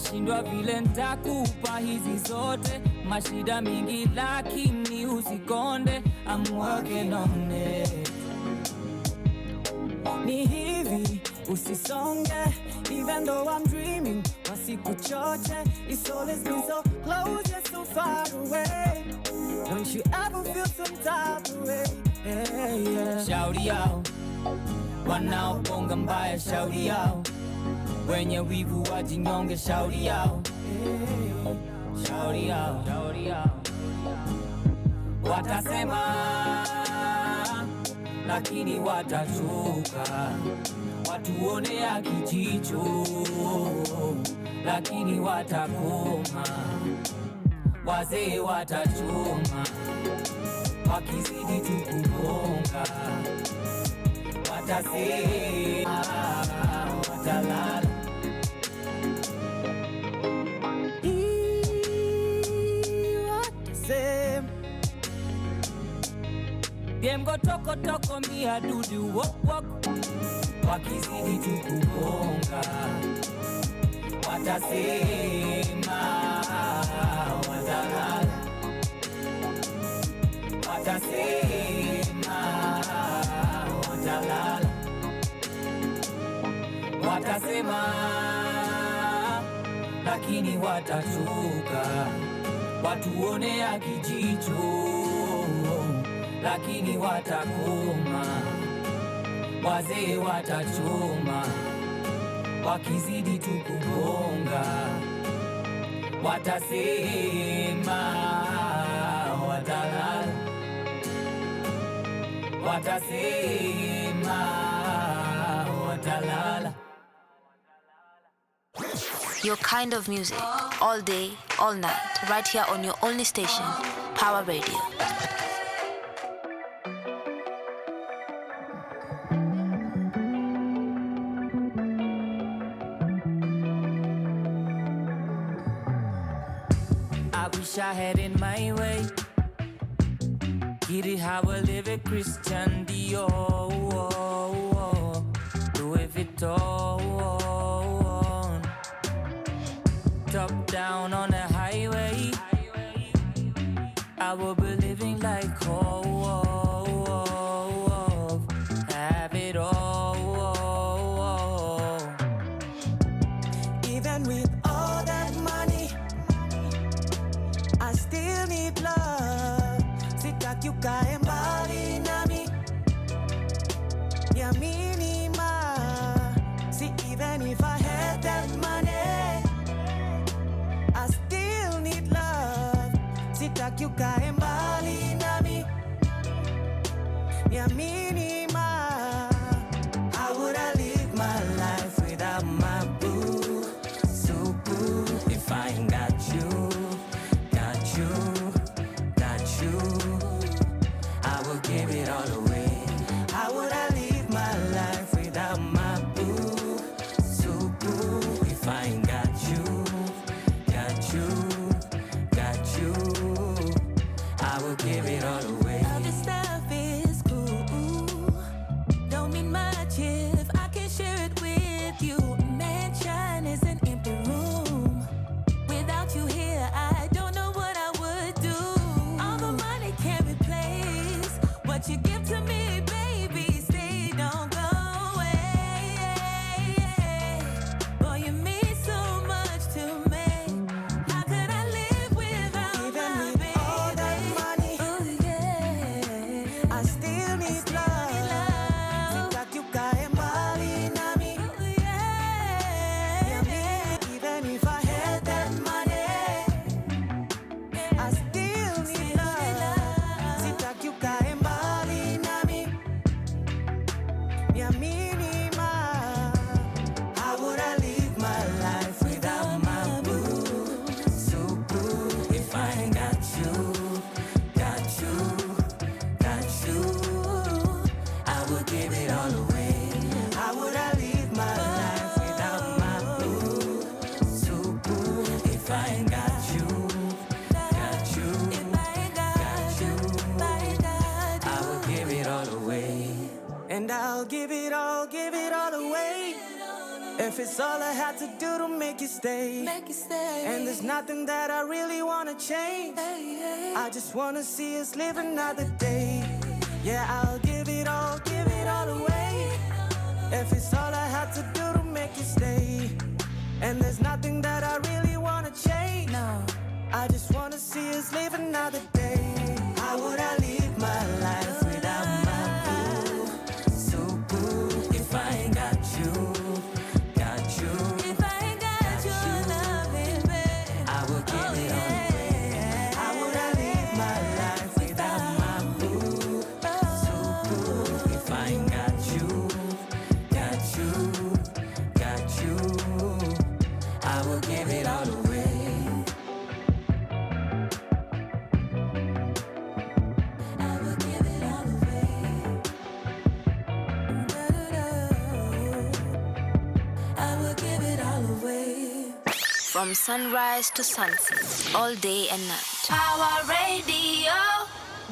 nashindwa vile nitakupa hizi zote, mashida mingi lakini usikonde, I'm working on it. Ni hivi usisonge, even though I'm dreaming, wasikuchoche, it's always been so close yet so far away. Don't you ever feel some type of way? Hey, yeah. Shauri yao wanaoponga mbaya, shauri yao wenye wivu wajinyonge, shauri yao, shauri yao, shauri yao. Watasema lakini watachoka, watuonea kijicho lakini watakoma, wazee watachoma wakizidi tukugonga, watasema watalala. Game go toko toko mi adudu wok wok, wakizidi tukugonga, watasema watalala, watasema watalala, watasema lakini watachoka, watuonea kijicho lakini watakoma, wazee watachoma wakizidi tukugonga, watasema watalala, watasema watalala. Your kind of music, all day, all night, right here on your only station, Power Radio. I had it my way. Get it how I live it, Christian Dior. Louis Vuitton. Top down on the highway. I will be living like have it all. Even with all that money, I still need love. Sitakiuka mbali nami, ya minima. See, even if I had that money, I still need love. Sitakiuka mbali nami, ya minima. How would I live my life without my boo? So boo, if I ain't got you. I will give it all away. How would I live my life without my boo? So boo, if I ain't got you, got you, got you, I will give it all away. All this stuff is cool, don't mean much if I can share it with you. Mansion is an empty room. Without you here, I don't know what I would do. All the money can't replace what you give to me, baby. Stay, don't go away. Boy, you mean so much to me. How could I live without Even my with baby? all that money, Oh yeah, I still need love. Sitakiuka mbali nami, oh yeah. even if I had that money, I still need love. Sitakiuka mbali nami, ya minima. How would I live my life without my boo? So boo, if I ain't got you, got you, got you, I would give it all away. How would I live my life without my boo? So boo, if I ain't got you, got you, got you, I will give it all away. And I'll give it all away. If it's all I had to do to make you stay, and there's nothing that I really wanna change, I just wanna see us live another day. Yeah, I'll give it all away. If it's all I had to do to make you stay, and there's nothing that I really wanna change, no, I just wanna see us live another day. How would I live my life without my boo? So boo, if I ain't got you, got you. If I ain't got your loving, babe, I will give it all away. How would I live my life without my boo? So boo, if I ain't got you, got you, got you. I will give it all away. From sunrise to sunset, all day and night. Power Radio.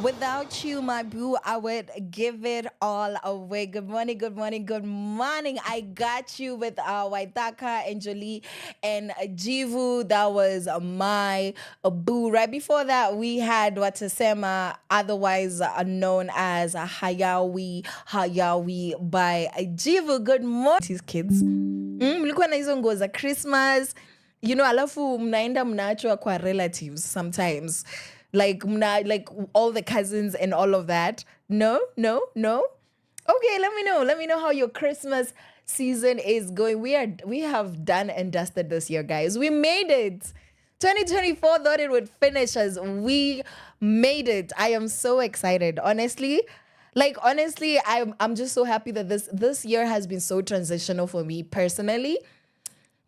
Without you, my boo, I would give it all away. Good morning, good morning, good morning. I got you with Waitaka and Jolie and Jivu. That was my boo. Right before that, we had Watasema, otherwise known as Hayawi by Jivu. Good morning, these kids. Mlikuwa na hizo nguo za Christmas. You know, alafu mnaenda mnaachwa kwa relatives sometimes. Like all the cousins and all of that. No. Okay, let me know how your Christmas season is going. We have done and dusted this year, guys. We made it. 2024 thought it would finish us. We made it. I am so excited. Honestly, I'm just so happy that this year has been so transitional for me personally.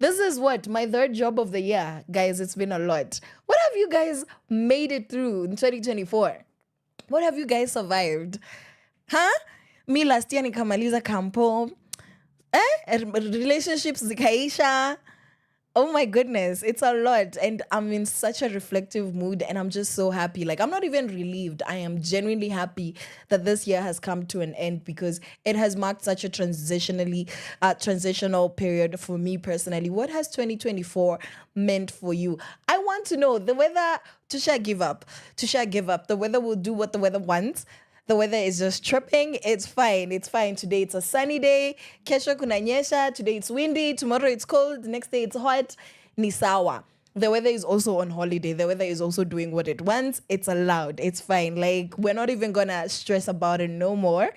This is my third job of the year. Guys, it's been a lot. What have you guys made it through in 2024? What have you guys survived? Huh? Me last year nikamaliza kampo. Relationships zikaisha. Oh my goodness, it's a lot. And I'm in such a reflective mood and I'm just so happy. Like, I'm not even relieved. I am genuinely happy that this year has come to an end because it has marked such a transitional period for me personally. What has 2024 meant for you? I want to know. The weather, Tusha give up. The weather will do what the weather wants. The weather is just tripping. It's fine. Today it's a sunny day. Kesho kunanyesha. Today it's windy. Tomorrow it's cold. The next day it's hot. Ni sawa. The weather is also on holiday. The weather is also doing what it wants. It's allowed. It's fine. Like, we're not even gonna stress about it no more.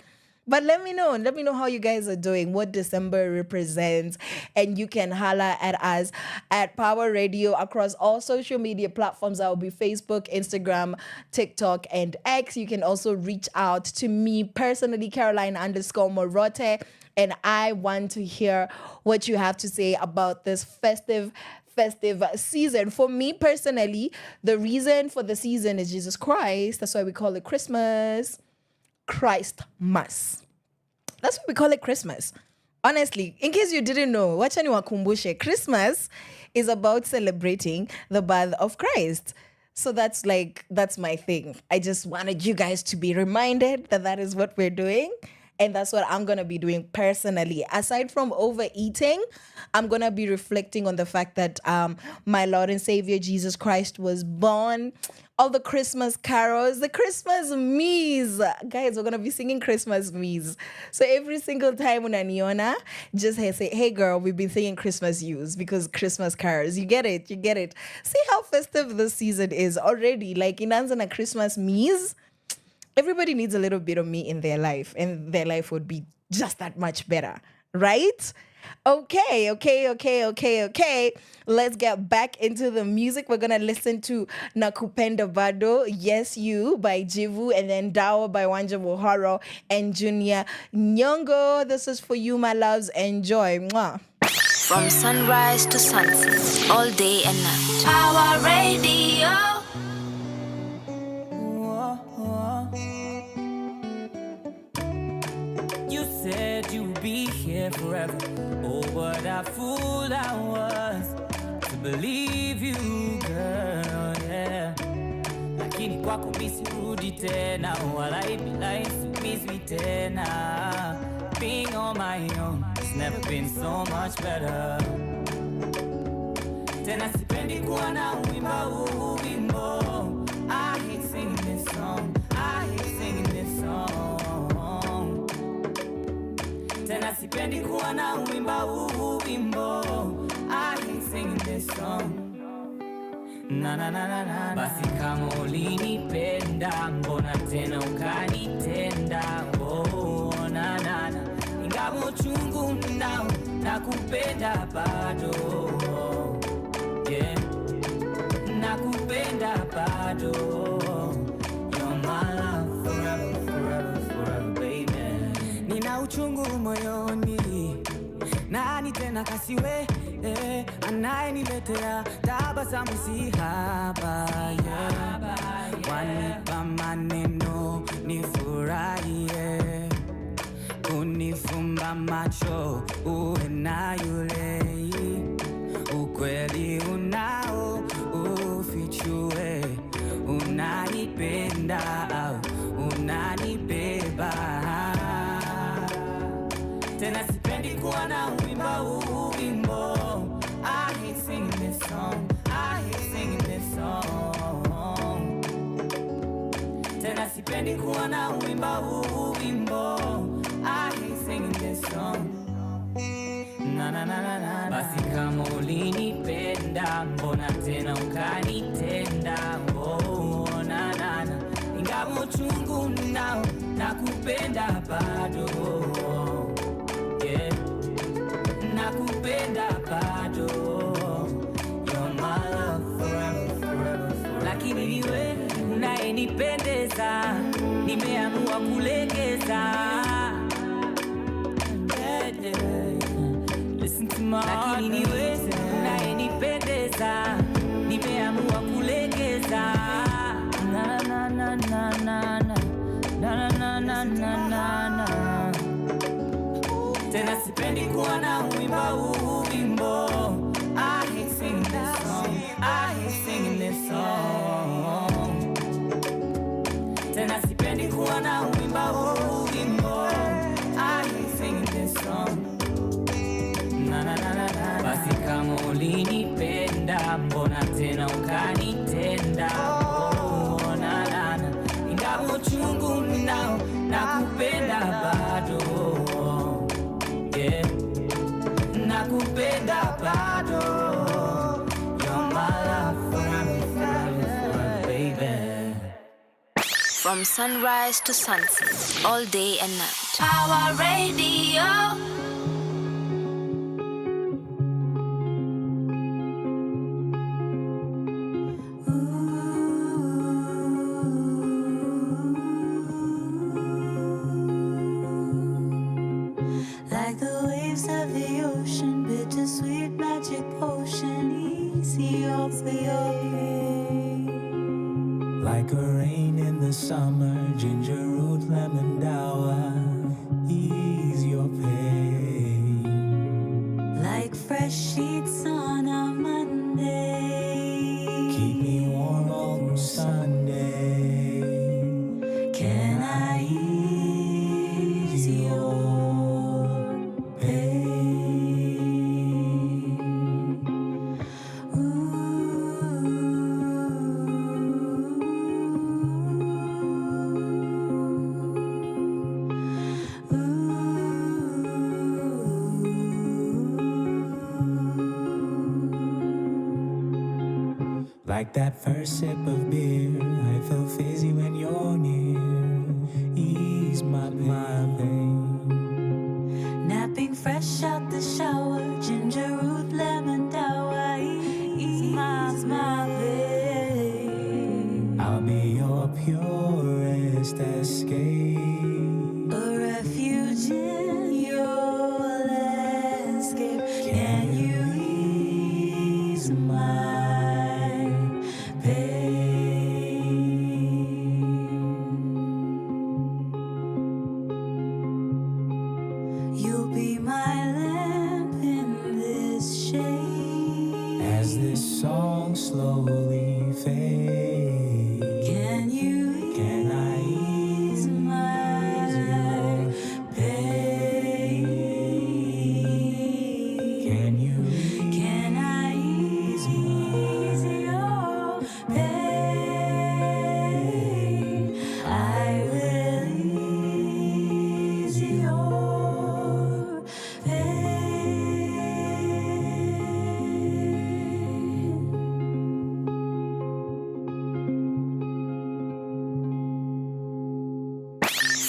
But let me know how you guys are doing, what December represents, and you can holla at us at Power Radio across all social media platforms. That will be Facebook, Instagram, TikTok, and X. You can also reach out to me personally, Caroline_Murote, and I want to hear what you have to say about this festive season. For me personally, the reason for the season is Jesus Christ. That's why we call it Christmas. Christmas. That's why we call it Christmas. Honestly, in case you didn't know, wacha niwakumbushe, Christmas is about celebrating the birth of Christ. So that's my thing. I just wanted you guys to be reminded that is what we're doing. And that's what I'm going to be doing personally. Aside from overeating, I'm going to be reflecting on the fact that my Lord and Savior Jesus Christ was born. All the Christmas carols, the Christmas me's. Guys, we're going to be singing Christmas me's. So every single time when Aniona, just say, hey girl, we've been singing Christmas yous because Christmas carols. You get it. See how festive this season is already. Like, inanza na Christmas me's. Everybody needs a little bit of me in their life, and their life would be just that much better, right? Okay. Let's get back into the music. We're going to listen to Nakupenda Bado, Yes You by Jivu, and then Dawa by Wanja Wohoro and Junior Nyongo. This is for you, my loves. Enjoy. Mwah. From sunrise to sunset, all day and night. Power Radio. Said you'd be here forever. Oh, what a fool I was to believe you, girl, yeah. Lakini kwako misi rudi tena, wala ibilai miss me tena. being on my own, it's never been so much better. Tena sipendi kuwa na wimba wimbo. I hate singing this song, I hate singing this song. Tena sipendi kuwa na wimba wimbo. I hate singing this song. Na na na na na. Basi kama ulinipenda, mbona tena ukanitenda? Oh na na na. Ingawa uchungu nao, nakupenda bado. Yeah, nakupenda bado. You're my love forever, forever, forever, baby. Nina uchungu moyoni, nani tena kasiwe anayeniletea tabasamu si haba, yeah. Wanipa maneno nifurahie, kunifumba macho uwe na yule. Ukweli unao ufichue, unanipenda au unanibeba. Tena sipendi kuwa na wimba wimbo. I hate singing this song, I hate singing this song. Tena sipendi kuwa na wimba wimbo. I hate singing this song. Na na na na na. Basi kama ulinipenda, mbona tena ukanitenda? Oh na na na. Ingawa uchungu nao, nakupenda bado. Yeah, nakupenda bado. You're my love forever, forever, forever. Lakini niwe unayenipendeza, nimeamua kulegeza. Listen to my heart. Lakini niwe unayenipendeza, nimeamua kulegeza. Na na na na na na na na na na na na. Tena sipendi kuwa na wimba wimbo. I hate singing this song, I hate singing this song. Tena sipendi kuwa na wimba wimbo. I hate singing this song. Na na na na na. Basi kama ulinipenda, mbona tena ukanitenda? Oh na na na. Ingawa uchungu nao, nakupenda bado. Yeah, nakupenda bado. You're my love forever, forever, forever, baby. From sunrise to sunset, all day and night. Power Radio. Like the waves of the ocean, bittersweet magic potion, easy off your way. Like a rain in the summer, ginger root, lemon dower, ease your pain. Like fresh sheets on a Monday, Keep me warm on Sunday. can I ease your pain? Like that first sip of beer, I feel fizzy when you're near. Ease my pain. Napping fresh out the shower, ginger root, lemon dower, ease my pain. I'll be your purest escape. A refuge in your landscape. Can you ease my pain? You'll be my lamp in this shade. As this song slowly fades, Can you can I ease my pain?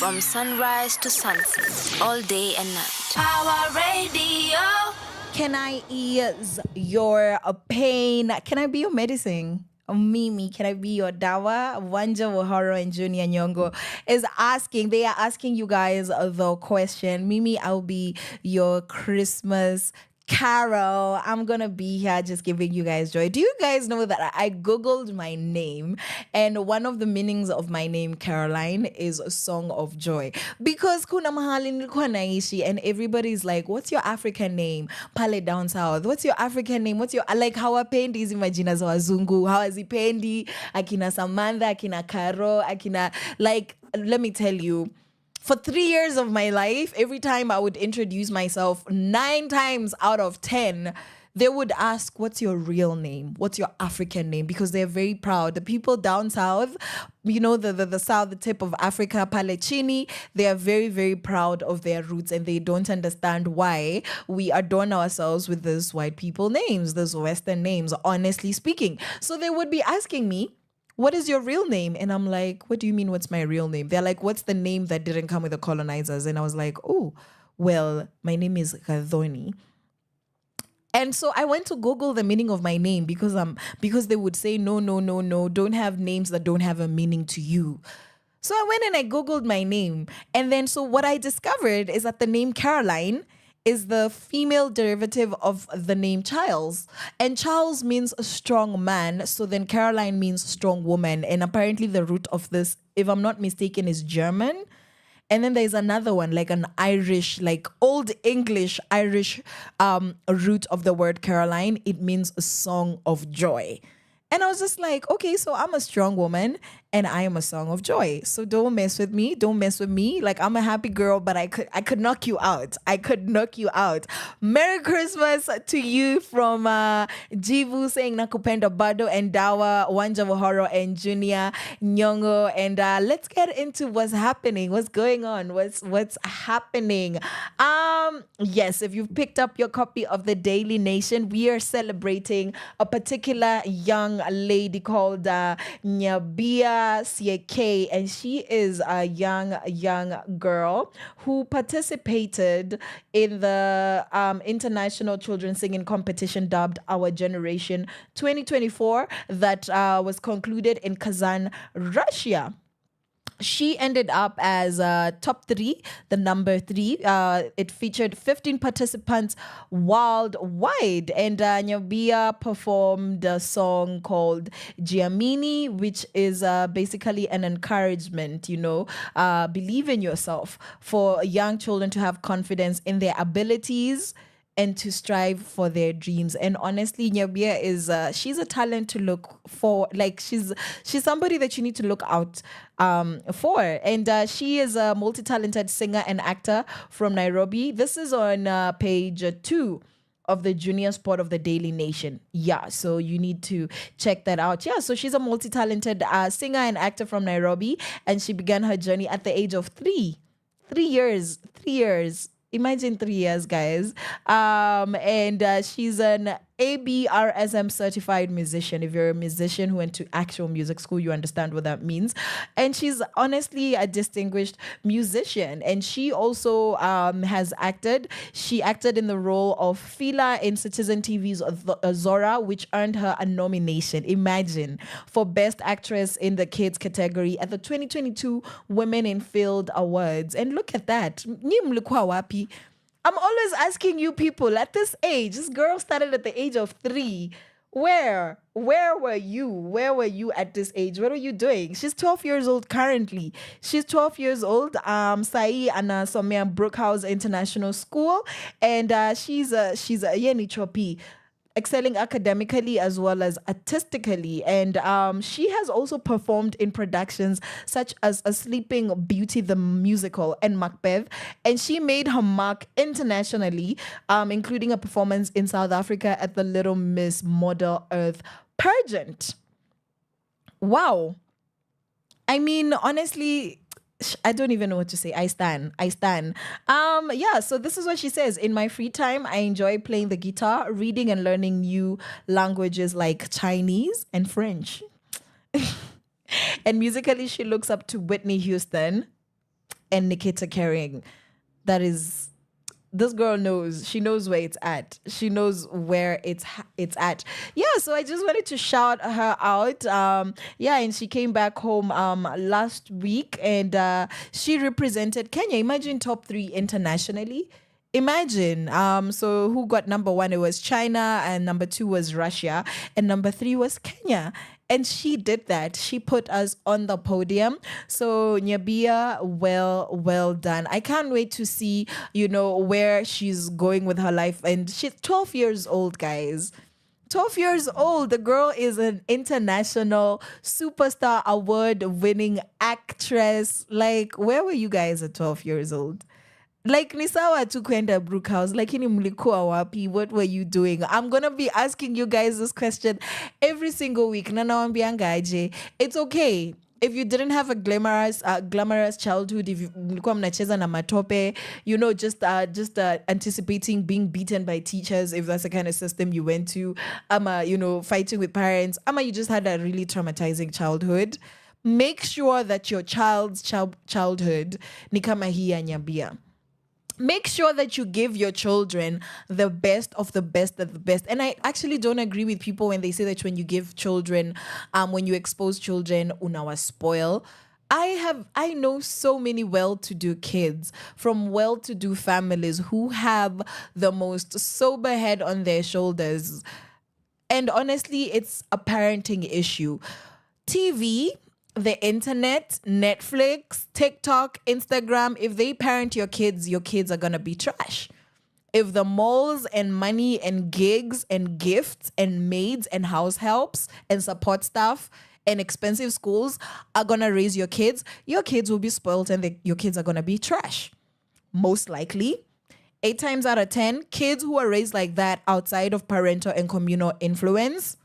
From sunrise to sunset, all day and night. Power Radio. Can I ease your pain? Can I be your medicine? Mimi, can I be your dawa? Wanja Waharo and Junior Nyongo they are asking you guys the question. Mimi, I'll be your Christmas Carol. I'm gonna be here just giving you guys joy. Do you guys know that I googled my name, and one of the meanings of my name Caroline is a song of joy, because kuna mahali nilikuwa naishi and everybody's like, what's your African name pale down south? What's your African name? What's your, like, hawapendi hizi majina za wazungu, hawazipendi akina Samantha, akina Caro, akina, like, let me tell you, for 3 years of my life, every time I would introduce myself, 9 times out of 10, they would ask, what's your real name? What's your African name? Because they're very proud. The people down south, you know, the south, the tip of Africa, Palechini, they are very, very proud of their roots, and they don't understand why we adorn ourselves with these white people names, those Western names, honestly speaking. So they would be asking me, what is your real name? And I'm like, what do you mean, what's my real name? They're like, what's the name that didn't come with the colonizers? And I was like, oh, well, my name is Gadoni. And so I went to Google the meaning of my name because they would say, no, don't have names that don't have a meaning to you. So I went and I Googled my name. And then so what I discovered is that the name Caroline is the female derivative of the name Charles. And Charles means a strong man. So then Caroline means strong woman. And apparently the root of this, if I'm not mistaken, is German. And then there's another one, like an Irish, like Old English Irish root of the word Caroline. It means a song of joy. And I was just like, okay, so I'm a strong woman and I am a song of joy. So don't mess with me. Don't mess with me. Like, I'm a happy girl, but I could knock you out. I could knock you out. Merry Christmas to you from Jivu saying Nakupenda Bado and Dawa, Wanja Wahoro and Junior Nyongo. And let's get into what's happening. What's going on? What's happening? Yes, if you've picked up your copy of the Daily Nation, we are celebrating a particular young lady called Nyabia Sieke, and she is a young girl who participated in the International Children's Singing Competition dubbed Our Generation 2024 that was concluded in Kazan, Russia. She ended up as top 3, the number 3. It featured 15 participants worldwide. And Nyabia performed a song called Giamini, which is basically an encouragement, believe in yourself, for young children to have confidence in their abilities and to strive for their dreams. And honestly, Nyabia is she's a talent to look for. Like, she's somebody that you need to look out for. And she is a multi-talented singer and actor from Nairobi. This is on page 2 of the junior sport of the Daily Nation. Yeah, so you need to check that out. Yeah, so she's a multi-talented singer and actor from Nairobi, and she began her journey at the age of 3. 3 years. 3 years. Imagine 3 years, guys. And she's an ABRSM certified musician. If you're a musician who went to actual music school, you understand what that means. And she's honestly a distinguished musician. And she also has acted. She acted in the role of Fila in Citizen TV's Zora, which earned her a nomination, imagine, for Best Actress in the Kids category at the 2022 Women in Field Awards. And look at that. Nyi mlikuwa wapi? I'm always asking you people, at this age, this girl started at the age of 3. Where were you? Where were you at this age? What are you doing? She's 12 years old currently. She's 12 years old. Sai anasomea Brookhouse International School, and she's a yeni chopi, excelling academically as well as artistically. And she has also performed in productions such as A Sleeping Beauty the Musical and Macbeth. And she made her mark internationally, including a performance in South Africa at the Little Miss Model Earth pageant. Wow. I mean, honestly, I don't even know what to say. I stan. Yeah, so this is what she says. In my free time, I enjoy playing the guitar, reading and learning new languages like Chinese and French. And musically, she looks up to Whitney Houston. and Nikita Kering. That is, this girl knows. She knows where it's at. She knows where it's at. Yeah, so I just wanted to shout her out. Yeah, and she came back home last week, and she represented Kenya. Imagine top 3 internationally. Imagine. So who got number 1? It was China, and number 2 was Russia, and number 3 was Kenya. And she did that. She put us on the podium. So Nyabia, well done. I can't wait to see, where she's going with her life. And she's 12 years old, guys. 12 years old. The girl is an international superstar award-winning actress. Like, where were you guys at 12 years old? Like, ni sawa tu kwenda Brookhouse, lakini mlikuwa wapi? What were you doing? I'm going to be asking you guys this question every single week. Na nawambianga aje, it's okay if you didn't have a glamorous childhood, if mlikuwa mnacheza na matope, just anticipating being beaten by teachers, if that's the kind of system you went to, fighting with parents, you just had a really traumatizing childhood. Make sure that your child's childhood ni kama hii ya Nyabia. Make sure that you give your children the best of the best of the best. And I actually don't agree with people when they say that when you give children, when you expose children, unawa spoil. I know so many well-to-do kids from well-to-do families who have the most sober head on their shoulders. And honestly, it's a parenting issue. TV, the internet, Netflix, TikTok, Instagram, if they parent your kids are going to be trash. If the malls and money and gigs and gifts and maids and house helps and support staff and expensive schools are going to raise your kids will be spoiled and your kids are going to be trash. Most likely, 8 times out of 10, kids who are raised like that outside of parental and communal influence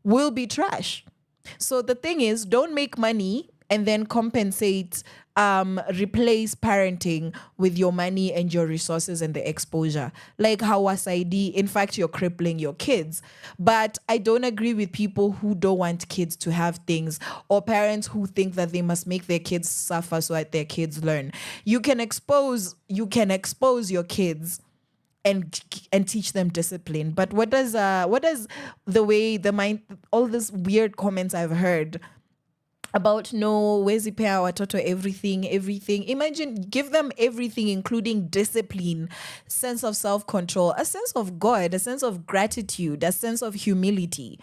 will be trash. So the thing is, don't make money and then compensate, replace parenting with your money and your resources and the exposure. Like how Wasaidi, in fact, you're crippling your kids. But I don't agree with people who don't want kids to have things, or parents who think that they must make their kids suffer so that their kids learn. You can expose your kids and teach them discipline. But what does the mind, all these weird comments I've heard about wezi pea watoto everything. Imagine, give them everything, including discipline, sense of self-control, a sense of God, a sense of gratitude, a sense of humility.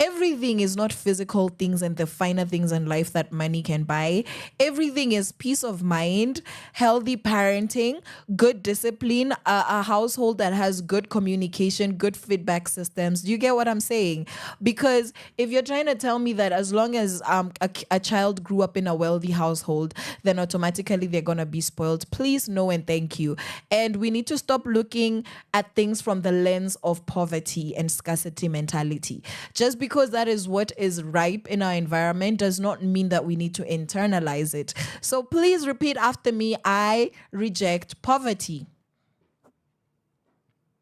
Everything is not physical things and the finer things in life that money can buy. Everything is peace of mind, healthy parenting, good discipline, a household that has good communication, good feedback systems. Do you get what I'm saying? Because if you're trying to tell me that as long as a child grew up in a wealthy household, then automatically they're going to be spoiled, please, no and thank you. And we need to stop looking at things from the lens of poverty and scarcity mentality. Just because that is what is ripe in our environment does not mean that we need to internalize it. So please repeat after me. I reject poverty.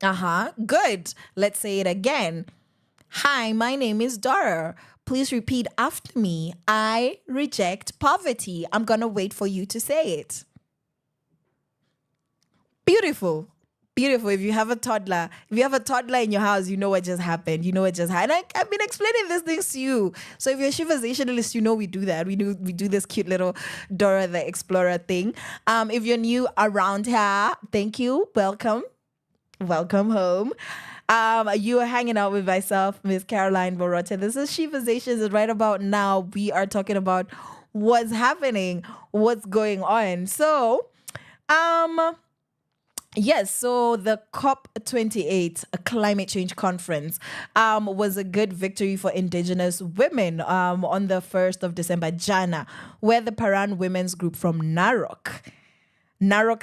Good. Let's say it again. Hi, my name is Dora. Please repeat after me. I reject poverty. I'm going to wait for you to say it. Beautiful. If you have a toddler in your house, you know what just happened. And I've been explaining these things to you. So if you're a Sheversationalist, we do that. We do this cute little Dora the Explorer thing. If you're new around here, thank you. Welcome home. You are hanging out with myself, Miss Caroline Murote. This is Sheversations, and right about now we are talking about what's happening, what's going on. So, yes, so the COP28, a climate change conference, was a good victory for Indigenous women on the 1st of December, Jana, where the Paran Women's Group from Narok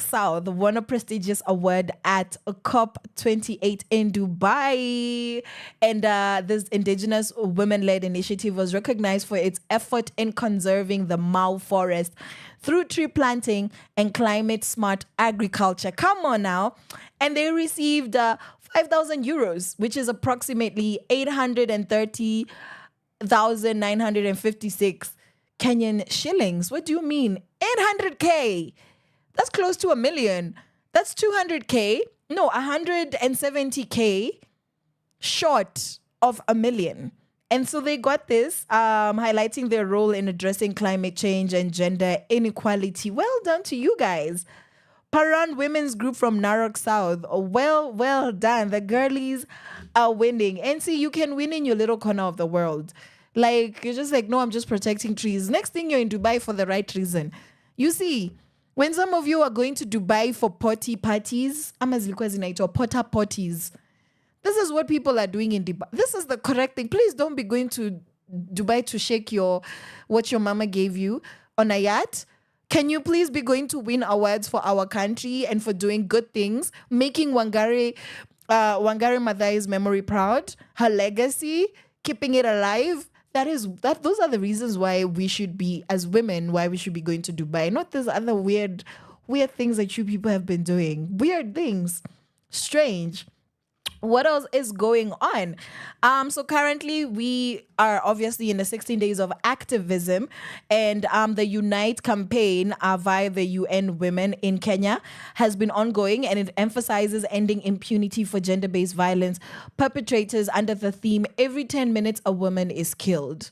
South won a prestigious award at COP28 in Dubai. And this Indigenous women-led initiative was recognized for its effort in conserving the Mau forest through tree planting and climate-smart agriculture. Come on now. And they received 5,000 euros, which is approximately 830,956 Kenyan shillings. What do you mean? 800K. That's close to 1 million. That's 200K. No, 170K short of 1 million. And so they got this, highlighting their role in addressing climate change and gender inequality. Well done to you guys. Paran Women's Group from Narok South. Well done. The girlies are winning. And see, you can win in your little corner of the world. Like, you're just like, no, I'm just protecting trees. Next thing, you're in Dubai for the right reason. You see, when some of you are going to Dubai for potty parties, or potter potties, this is what people are doing in Dubai. This is the correct thing. Please don't be going to Dubai to shake what your mama gave you on a yacht. Can you please be going to win awards for our country and for doing good things, making Wangari Maathai's memory proud, her legacy, keeping it alive? Those are the reasons why we should be, as women, why we should be going to Dubai. Not those other weird things that you people have been doing. Weird things. Strange. What else is going on? So currently we are obviously in the 16 days of activism, and the Unite campaign via the UN Women in Kenya has been ongoing, and it emphasizes ending impunity for gender-based violence perpetrators under the theme, every 10 minutes a woman is killed.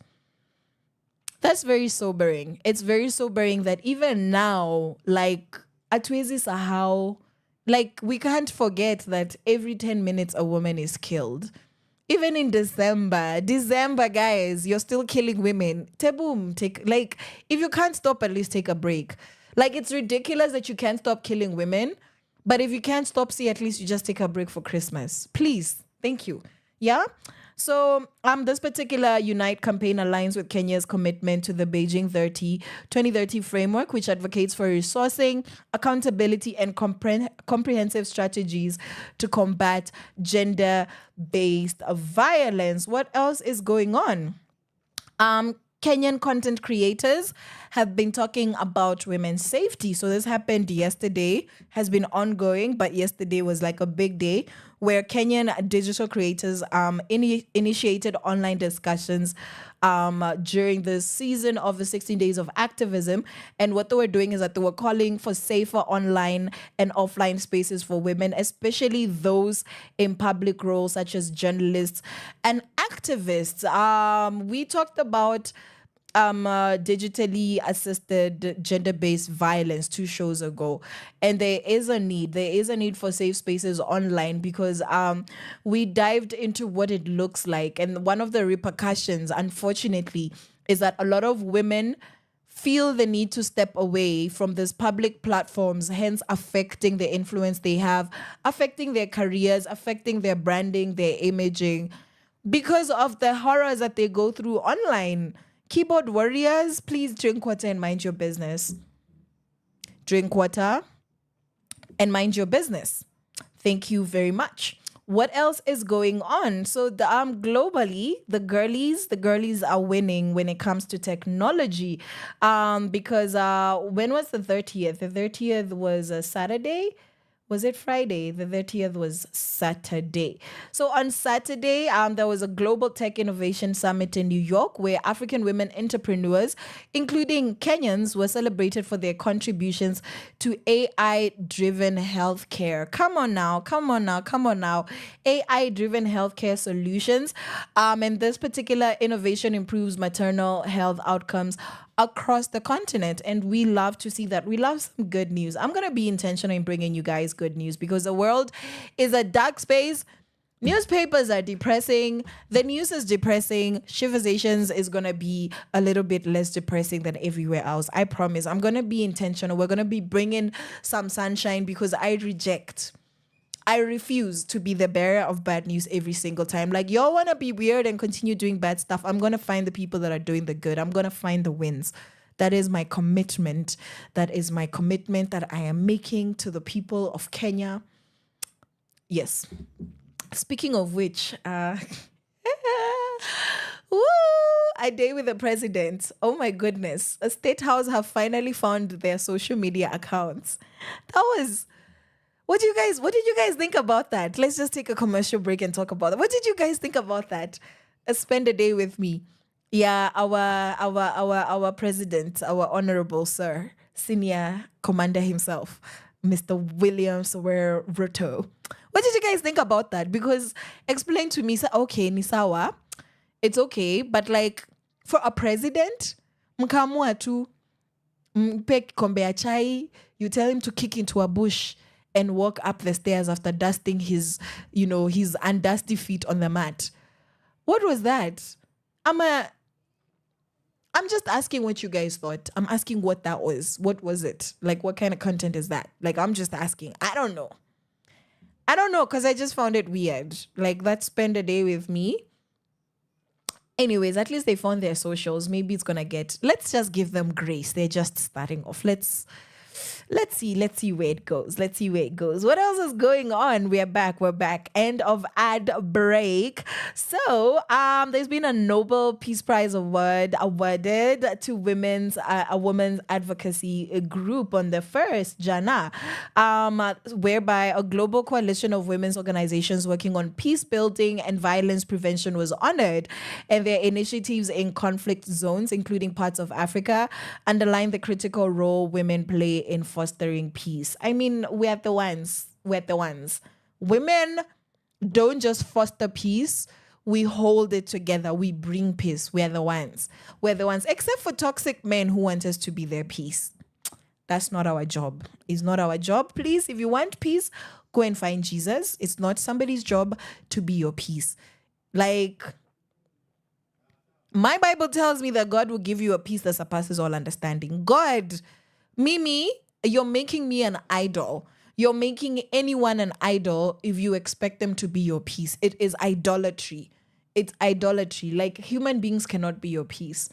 That's very sobering. It's very sobering that even now, like, Atwezi Sahau, like, we can't forget that every 10 minutes a woman is killed. Even in December, guys, you're still killing women. Teboom, if you can't stop, at least take a break. Like, it's ridiculous that you can't stop killing women, but if you can't stop, at least you just take a break for Christmas. Please. Thank you. Yeah? So this particular Unite campaign aligns with Kenya's commitment to the Beijing 2030 framework, which advocates for resourcing, accountability, and comprehensive strategies to combat gender-based violence. What else is going on? Kenyan content creators have been talking about women's safety. So this happened yesterday, has been ongoing, but yesterday was like a big day where Kenyan digital creators initiated online discussions during the season of the 16 days of activism. And what they were doing is that they were calling for safer online and offline spaces for women, especially those in public roles such as journalists and activists. We talked about digitally assisted gender-based violence 2 shows ago, and there is a need for safe spaces online, because we dived into what it looks like, and one of the repercussions, unfortunately, is that a lot of women feel the need to step away from these public platforms, hence affecting the influence they have, affecting their careers, affecting their branding, their imaging, because of the horrors that they go through online. Keyboard warriors, please drink water and mind your business. Drink water and mind your business. Thank you very much. What else is going on? So globally, the girlies are winning when it comes to technology. Because when was the 30th? The 30th was a Saturday. Was it Friday? The 30th was Saturday. So on Saturday, there was a Global Tech Innovation Summit in New York where African women entrepreneurs, including Kenyans, were celebrated for their contributions to AI-driven healthcare. Come on now. AI-driven healthcare solutions. And this particular innovation improves maternal health outcomes across the continent, and we love to see that. We love some good news. I'm going to be intentional in bringing you guys good news, because the world is a dark space. Newspapers are depressing. The news is depressing. Sheversations is going to be a little bit less depressing than everywhere else. I promise. I'm going to be intentional. We're going to be bringing some sunshine, because I refuse to be the bearer of bad news every single time. Like, y'all want to be weird and continue doing bad stuff. I'm going to find the people that are doing the good. I'm going to find the wins. That is my commitment. That is my commitment that I am making to the people of Kenya. Yes. Speaking of which, woo, a day with the president. Oh my goodness. A State House have finally found their social media accounts. What did you guys think about that? Let's just take a commercial break and talk about it. What did you guys think about that? Spend a day with me. Yeah, our president, our honorable sir, senior commander himself, Mr. William Murote. What did you guys think about that? Because explain to me, okay, Nisawa, it's okay, but like for a president, mkamua tu mpek kombe ya chai, you tell him to kick into a bush and walk up the stairs after dusting his undusty feet on the mat. What was that? I'm just asking what you guys thought. I'm asking what that was. What was it? Like, what kind of content is that? Like, I'm just asking. I don't know, because I just found it weird. Like, that spend a day with me. Anyways, at least they found their socials. Maybe it's gonna let's just give them grace. They're just starting off. Let's see where it goes. What else is going on? We're back. End of ad break. So, there's been a Nobel Peace Prize awarded to a women's advocacy group on the 1st, Jana, whereby a global coalition of women's organizations working on peace building and violence prevention was honored, and their initiatives in conflict zones, including parts of Africa, underline the critical role women play in fostering peace. I mean, we're the ones. Women don't just foster peace. We hold it together. We bring peace. We're the ones. Except for toxic men who want us to be their peace. That's not our job. It's not our job. Please, if you want peace, go and find Jesus. It's not somebody's job to be your peace. Like, my Bible tells me that God will give you a peace that surpasses all understanding. God, Mimi, you're making me an idol. You're making anyone an idol if you expect them to be your peace. It is idolatry. It's idolatry. Like, human beings cannot be your peace.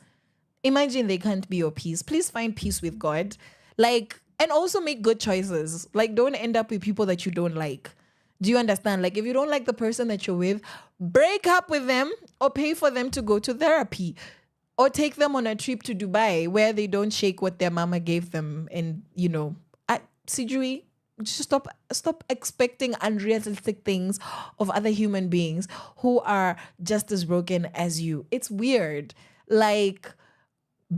Imagine they can't be your peace. Please find peace with God. Like, and also make good choices. Like, don't end up with people that you don't like. Do you understand? Like, if you don't like the person that you're with, break up with them or pay for them to go to therapy. Or take them on a trip to Dubai where they don't shake what their mama gave them. And, Sijui, just stop expecting unrealistic things of other human beings who are just as broken as you. It's weird. Like,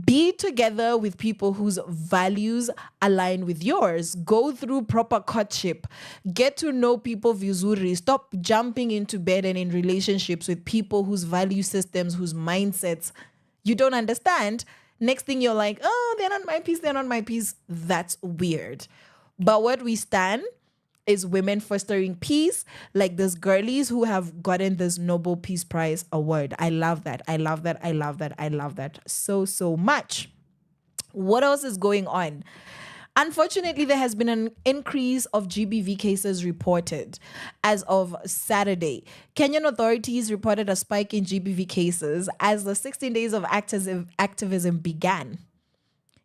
be together with people whose values align with yours. Go through proper courtship. Get to know people vizuri. Stop jumping into bed and in relationships with people whose value systems, whose mindsets you don't understand. Next thing you're like, oh, they're not my peace. That's weird. But what we stand is women fostering peace, like these girlies who have gotten this Nobel Peace Prize award. I love that so much. What else is going on? Unfortunately, there has been an increase of GBV cases reported as of Saturday. Kenyan authorities reported a spike in GBV cases as the 16 days of activism began.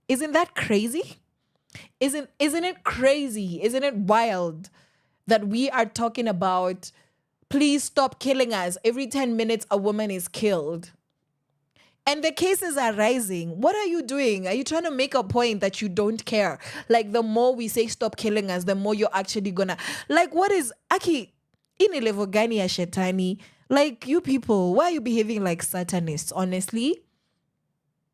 Isn't that crazy? Isn't it crazy? Isn't it wild that we are talking about, please stop killing us? Every 10 minutes, a woman is killed. And the cases are rising. What are you doing? Are you trying to make a point that you don't care? Like, the more we say stop killing us, the more you're actually gonna... Like, what is... Aki, ini level gani ya shetani? Like, you people, why are you behaving like satanists, honestly?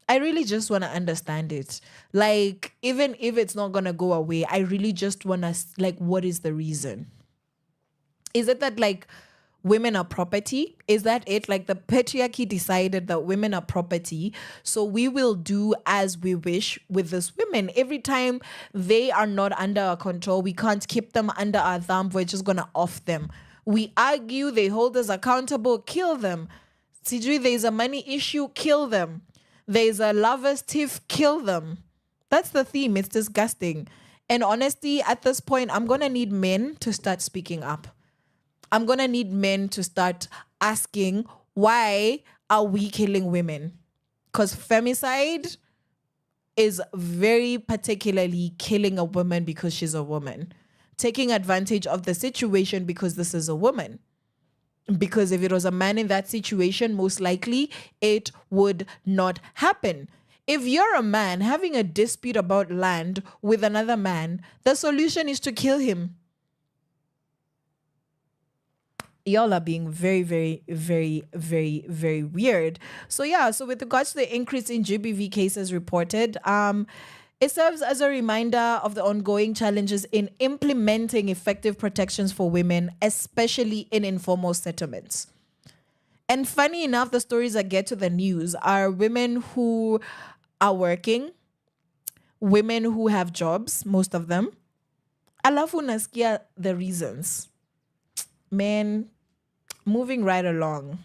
I really just want to understand it. Like, even if it's not gonna go away, I really just want to... Like, what is the reason? Is it that, like... women are property? Is that it? Like, the patriarchy decided that women are property, so we will do as we wish with these women. Every time they are not under our control, we can't keep them under our thumb. We're just going to off them. We argue, they hold us accountable, kill them. Sijui, there's a money issue, kill them. There's a lover's tiff, kill them. That's the theme. It's disgusting. And honestly, at this point, I'm going to need men to start speaking up. I'm going to need men to start asking, why are we killing women? Because femicide is very particularly killing a woman because she's a woman. Taking advantage of the situation because this is a woman. Because if it was a man in that situation, most likely it would not happen. If you're a man having a dispute about land with another man, the solution is to kill him. Y'all are being very, very, very, very, very weird. So yeah, so with regards to the increase in GBV cases reported, It serves as a reminder of the ongoing challenges in implementing effective protections for women, especially in informal settlements. And funny enough, the stories that get to the news are women who are working, women who have jobs, most of them. Alafu nasikia the reasons. Man, moving right along.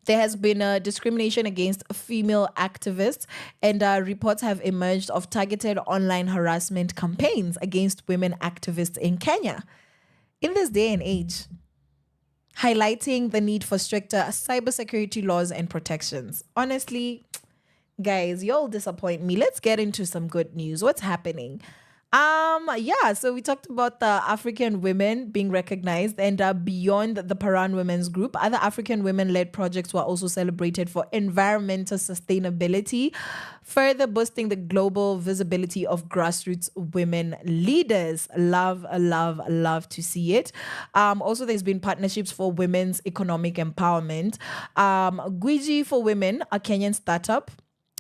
There has been a discrimination against female activists, and reports have emerged of targeted online harassment campaigns against women activists in Kenya. In this day and age, highlighting the need for stricter cybersecurity laws and protections. Honestly, guys, y'all disappoint me. Let's get into some good news. What's happening? So we talked about the African women being recognized, and beyond the Paran Women's Group, other African women-led projects were also celebrated for environmental sustainability, further boosting the global visibility of grassroots women leaders. Love to see it. Also, there's been partnerships for women's economic empowerment. Gwiji for Women, a Kenyan startup.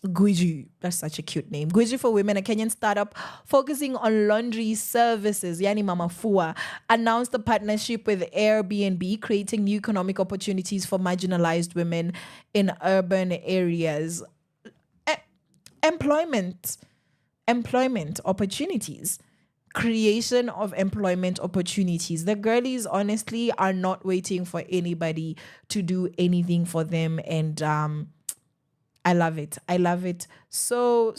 Gwiji, that's such a cute name. Gwiji for Women, a Kenyan startup focusing on laundry services, Yani Mama Fua, announced a partnership with Airbnb, creating new economic opportunities for marginalized women in urban areas. Employment opportunities. Creation of employment opportunities. The girlies honestly are not waiting for anybody to do anything for them, and I love it. I love it so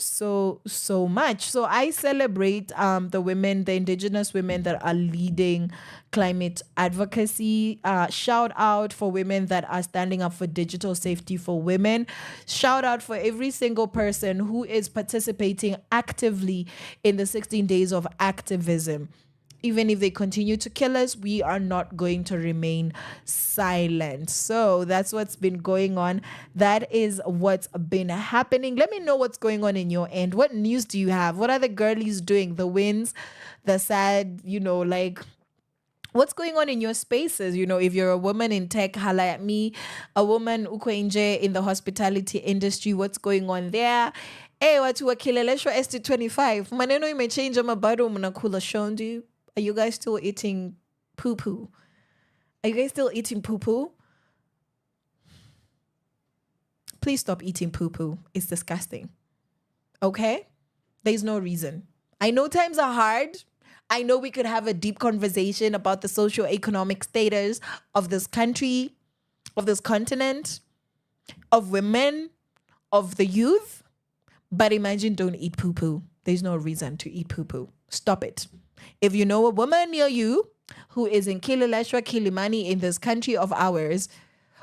much. So I celebrate the women, the indigenous women that are leading climate advocacy. Shout out for women that are standing up for digital safety for women. Shout out for every single person who is participating actively in the 16 days of activism. Even if they continue to kill us, we are not going to remain silent. So that's what's been going on. That is what's been happening. Let me know what's going on in your end. What news do you have? What are the girlies doing? The wins, the sad, what's going on in your spaces? If you're a woman in tech, holla at me. A woman ukwenje in the hospitality industry, what's going on there? Hey, watu wa kileleshwa ST25. Maneno imechange ama bado mnakula shondu? Are you guys still eating poo-poo? Please stop eating poo-poo. It's disgusting. Okay? There's no reason. I know times are hard. I know we could have a deep conversation about the socio-economic status of this country, of this continent, of women, of the youth. But imagine don't eat poo-poo. There's no reason to eat poo-poo. Stop it. If you know a woman near you who is in Kileleshwa, Kilimani, in this country of ours,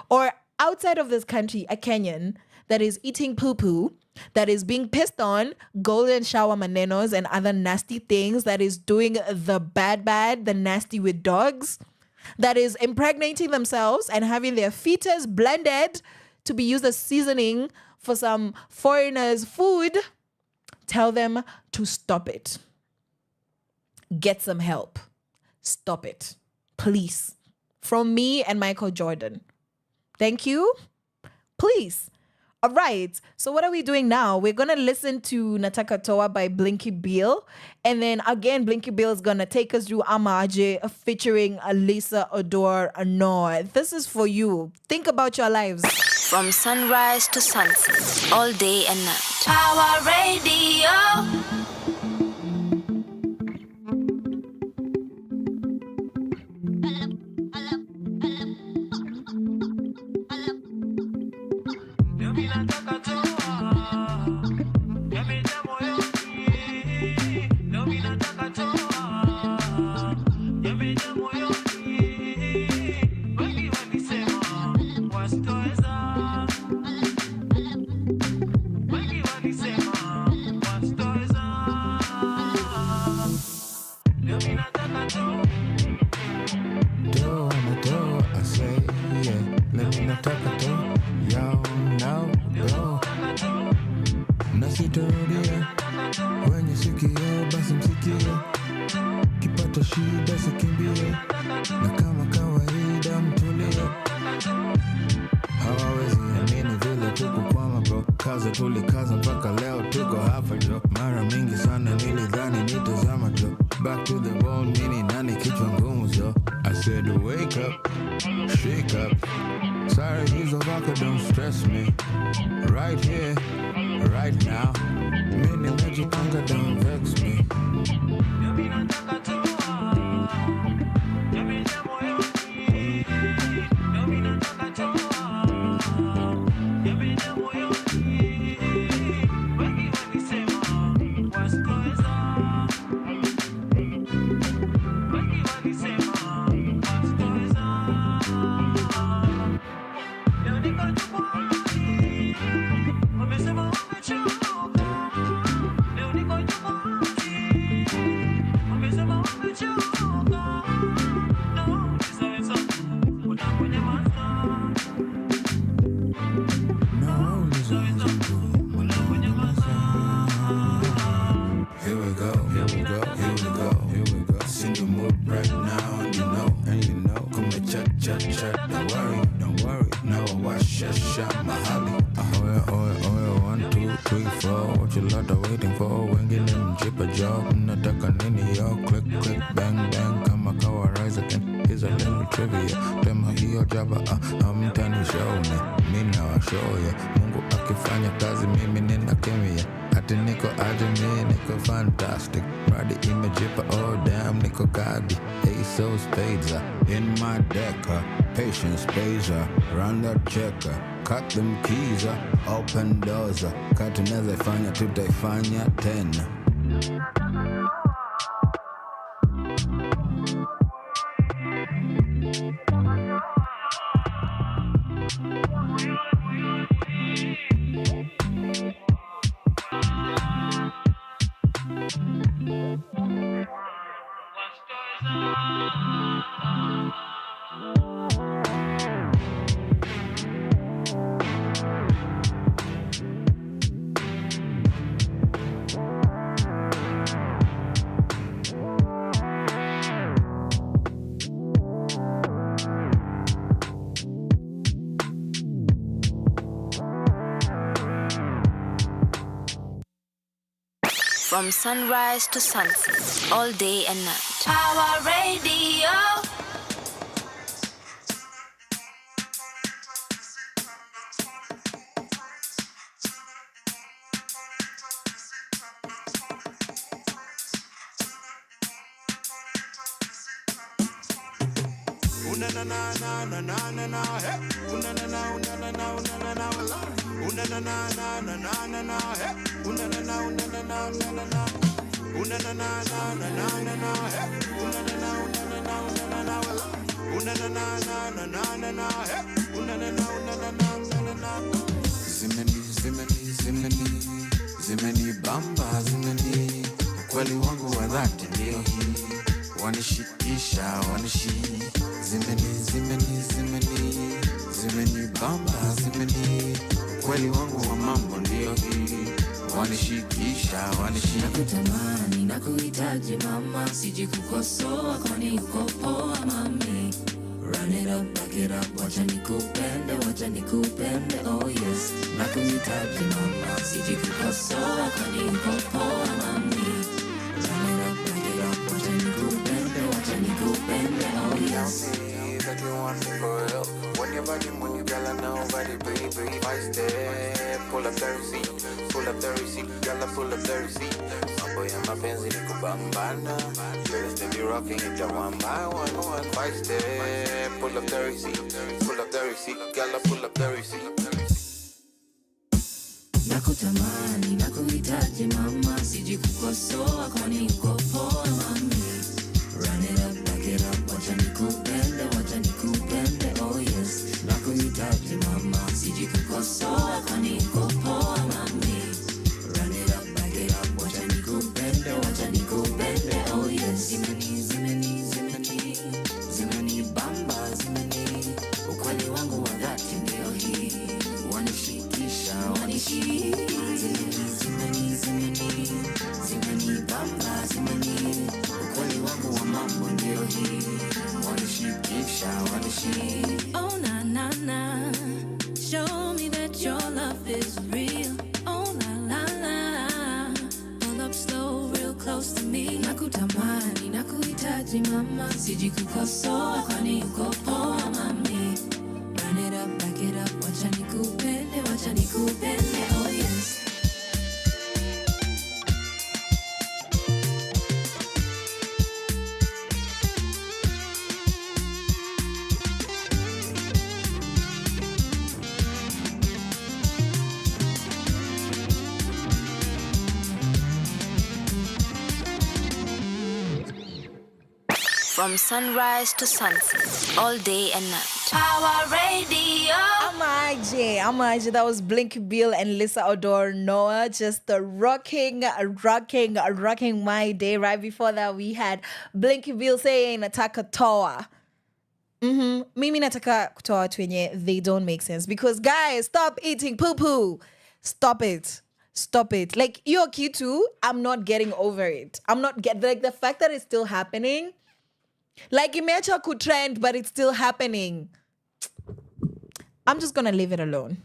or outside of this country, a Kenyan that is eating poo-poo, that is being pissed on, golden shower manenos and other nasty things, that is doing the bad, the nasty with dogs, that is impregnating themselves and having their fetus blended to be used as seasoning for some foreigners' food, tell them to stop it. Get some help. Stop it. Please. From me and Michael Jordan. Thank you. Please. All right. So what are we doing now? We're going to listen to Nataka Toa by Blinky Bill. And then again, Blinky Bill is going to take us through Amaje featuring Lisa Odor Anor. This is for you. Think about your lives. From sunrise to sunset, all day and night. Power Radio. Tulikaza mpaka leo tuko hapa jo, mara waka don't stress me. Right here, right now. Mini mejipanga don't vex me. Fantastic, Radi imejipa, oh damn, niko kadi. Ace of spades in my deck, patience pays, run that checker, cut them keys, open doors, katunaweza ifanya tutaifanya tena. From sunrise to sunset, all day and night. Power Radio. Zimeni bamba, zimeni ukweli wangu wa dhati ndio hii, wanishikisha, zimeni bamba, zimeni ukweli wangu wa mambo ndio hii, wanishikisha. Nakutamani, nakuhitaji mama, siji kukosoa kwani uko poa mami. Run it up, back it up, wacha nikupende, oh yes. Nakuhitaji mama, siji kukosoa kwani uko poa mami. Run it up, back it up, wacha nikupende, oh yes. That you want me for real. When your body move, you girl, I know body breathe. I step, pull up the receipt, girl, I pull up the receipt. Mambo ya mapenzi ni kubambana, girls they be rocking it one by one. 5 step, pull up the receipt, girl, I pull up the receipt. Nakutamani, nakuhitaji mama, siji kukosoa kwani uko poa mami. Run it up, back it up, wacha nikupende, oh yes. Nakuhitaji mama, siji kukosoa kwani uko poa mami. Run it up, back it up, wacha nikupende, oh yes. Zimeni bamba, zimeni ukweli wangu wa dhati ndio hii, wanishikisha, zimeni bamba, zimeni ukweli wangu wa mambo ndio hii, wanishikisha. Oh na na na, show me that your love is real. Oh la la la, pull up slow, real close to me. Nakutamani, nakuhitaji mama, siji kukosoa kwani uko poa mami. Run it up, back it up, wacha From sunrise to sunset, all day and night. Power Radio. Amaje. That was Blinky Bill and Lisa Odor Noah. Just rocking my day. Right before that, we had Blinky Bill saying nataka toa. Mimi nataka kutoa twenye they don't make sense. Because guys, stop eating poo-poo. Stop it. Like, your kitu, I'm not getting over it. Like, the fact that it's still happening. Like, imeacha could trend, but it's still happening. I'm just going to leave it alone.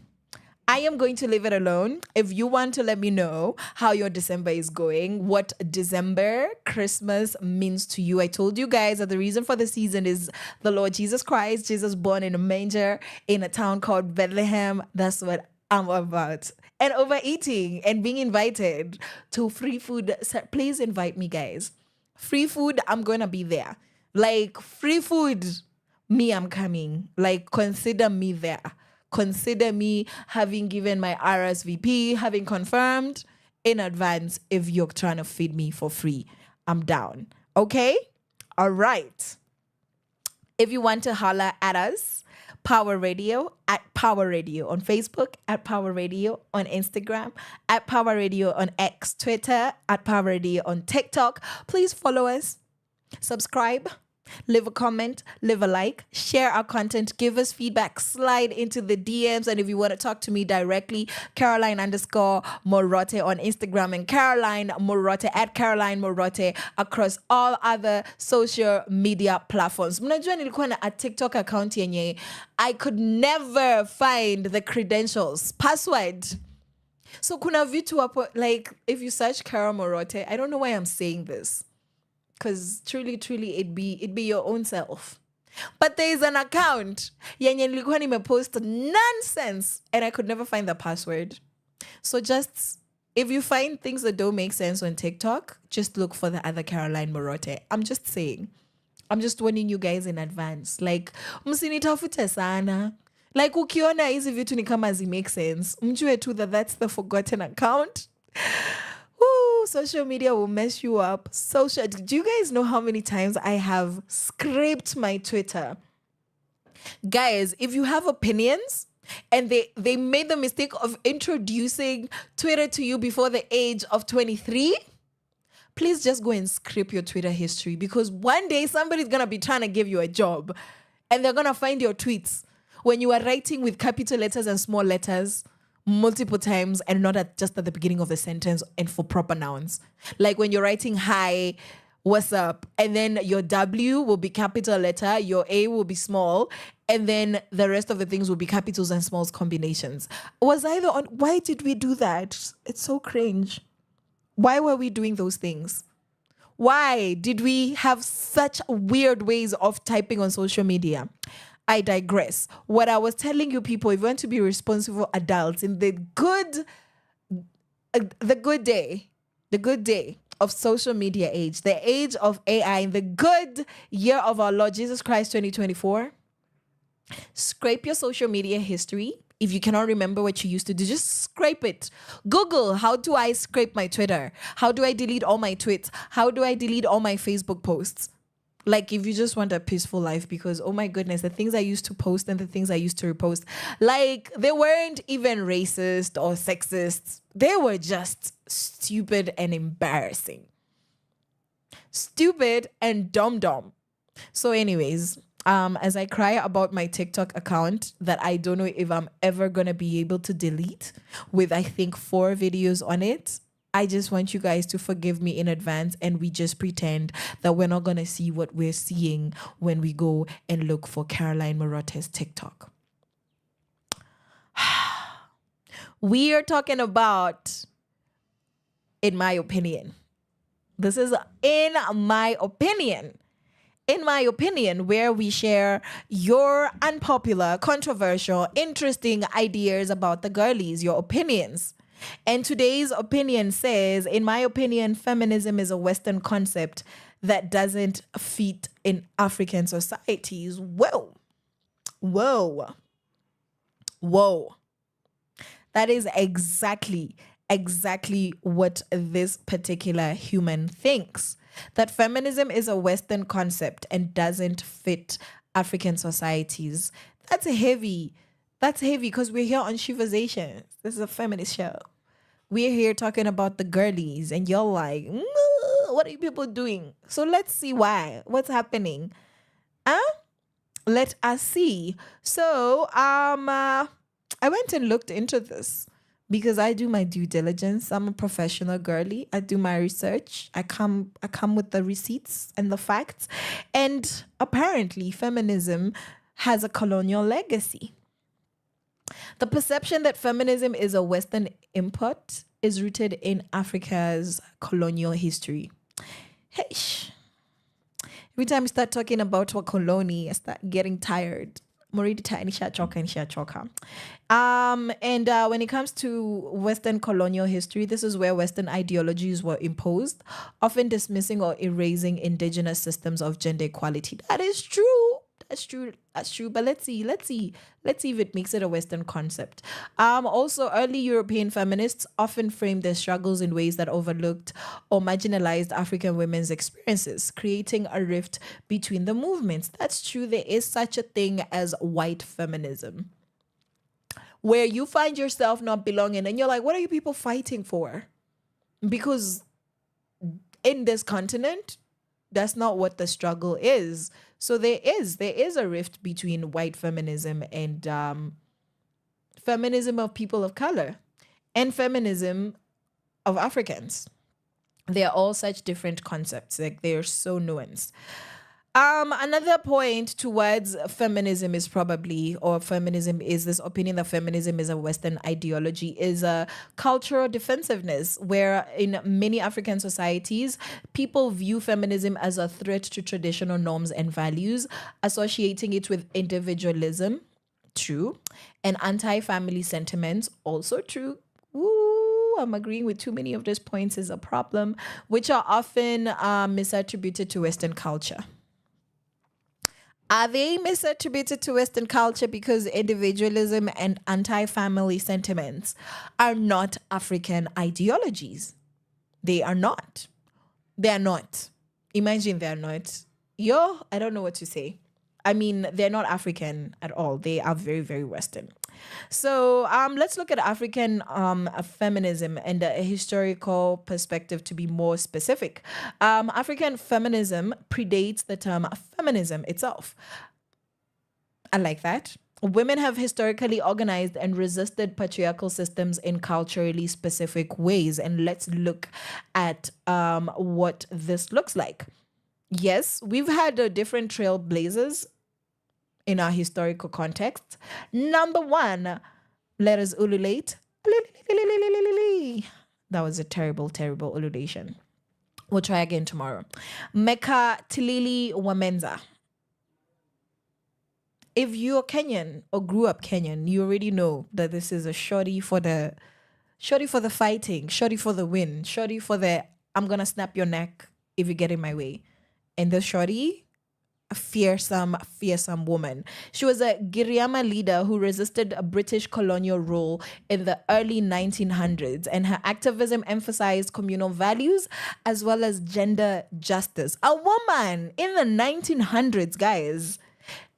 I am going to leave it alone. If you want to let me know how your December is going, what December, Christmas means to you. I told you guys that the reason for the season is the Lord Jesus Christ, Jesus born in a manger in a town called Bethlehem. That's what I'm about. And overeating and being invited to free food. Please invite me, guys. Free food, I'm going to be there. Like, free food, me, I'm coming. Like, consider me there. Consider me having given my RSVP, having confirmed in advance if you're trying to feed me for free. I'm down. Okay? All right. If you want to holler at us, Power Radio, at Power Radio on Facebook, at Power Radio on Instagram, at Power Radio on X, Twitter, at Power Radio on TikTok. Please follow us, subscribe, leave a comment, leave a like, share our content, give us feedback, slide into the DMs. And if you want to talk to me directly, Caroline_Murote on Instagram and Caroline Murote at Caroline Murote across all other social media platforms. Mnajua nilikuwa na a TikTok account yenye I could never find the credentials, password. So kuna vitu hapo, like, if you search Cara Murote, I don't know why I'm saying this. Because truly, it'd be your own self. But there is an account yenye nilikuwa nimepost nonsense and I could never find the password. So just, if you find things that don't make sense on TikTok, just look for the other Caroline Murote. I'm just saying. I'm just warning you guys in advance. Like, msinitafute sana. Like, ukiona hizi vitu ni kama zi make sense. Mjue tu that that's the forgotten account. Woo, social media will mess you up. Do you guys know how many times I have scraped my Twitter? Guys, if you have opinions and they made the mistake of introducing Twitter to you before the age of 23, please just go and scrape your Twitter history, because one day somebody's going to be trying to give you a job and they're going to find your tweets when you are writing with capital letters and small letters multiple times and not just at the beginning of the sentence and for proper nouns. Like when you're writing hi, what's up? And then your W will be capital letter, your A will be small, and then the rest of the things will be capitals and smalls combinations. Why did we do that? It's so cringe. Why were we doing those things? Why did we have such weird ways of typing on social media? I digress. What I was telling you people, if you want to be responsible adults in the good day of social media age, the age of AI, in the good year of our Lord Jesus Christ 2024, scrape your social media history. If you cannot remember what you used to do, just scrape it. Google, how do I scrape my Twitter? How do I delete all my tweets? How do I delete all my Facebook posts? Like, if you just want a peaceful life, because, oh my goodness, the things I used to post and the things I used to repost, like, they weren't even racist or sexist. They were just stupid and embarrassing. Stupid and dumb. So anyways, as I cry about my TikTok account that I don't know if I'm ever going to be able to delete, with, I think, 4 videos on it, I just want you guys to forgive me in advance, and we just pretend that we're not going to see what we're seeing when we go and look for Caroline Murote's TikTok. We are talking about, in my opinion, this is in my opinion, In my opinion, where we share your unpopular, controversial, interesting ideas about the girlies, your opinions. And today's opinion says, in my opinion, feminism is a Western concept that doesn't fit in African societies. Whoa. That is exactly what this particular human thinks. That feminism is a Western concept and doesn't fit African societies. That's heavy. That's heavy because we're here on Sheversations. This is a feminist show. We're here talking about the girlies, and you're like, what are you people doing? So let's see why. What's happening? Let us see. So, I went and looked into this because I do my due diligence. I'm a professional girly. I do my research. I come with the receipts and the facts. And apparently, feminism has a colonial legacy. The perception that feminism is a Western import is rooted in Africa's colonial history. Hey, every time you start talking about what colony, I start getting tired. And when it comes to Western colonial history, this is where Western ideologies were imposed, often dismissing or erasing indigenous systems of gender equality. That is true. That's true. But let's see if it makes it a Western concept. Also, early European feminists often framed their struggles in ways that overlooked or marginalized African women's experiences, creating a rift between the movements. That's true. There is such a thing as white feminism, where you find yourself not belonging and you're like, what are you people fighting for? Because in this continent, that's not what the struggle is. So there is a rift between white feminism and feminism of people of color and feminism of Africans. They're all such different concepts. Like, they're so nuanced. Another point towards feminism is this opinion that feminism is a Western ideology, is a cultural defensiveness, where in many African societies, people view feminism as a threat to traditional norms and values, associating it with individualism, true, and anti-family sentiments, also true. Ooh, I'm agreeing with too many of those points is a problem, which are often misattributed to Western culture. Are they misattributed to Western culture because individualism and anti-family sentiments are not African ideologies? They are not. They are not. Imagine they're not. I don't know what to say. I mean, they're not African at all. They are very, very Western. So let's look at African feminism and a historical perspective, to be more specific. African feminism predates the term feminism itself. I like that. Women have historically organized and resisted patriarchal systems in culturally specific ways. And let's look at what this looks like. Yes, we've had different trailblazers in our historical context. Number one, let us ululate. That was a terrible, terrible ululation. We'll try again tomorrow. Meka Tilili Wamenza. If you're Kenyan or grew up Kenyan, you already know that this is a shorty for the fighting, shorty for the win, shorty for the I'm gonna snap your neck if you get in my way. And the shorty, a fearsome woman. She was a Giriama leader who resisted a British colonial rule in the early 1900s, and her activism emphasized communal values as well as gender justice. A woman in the 1900s, guys.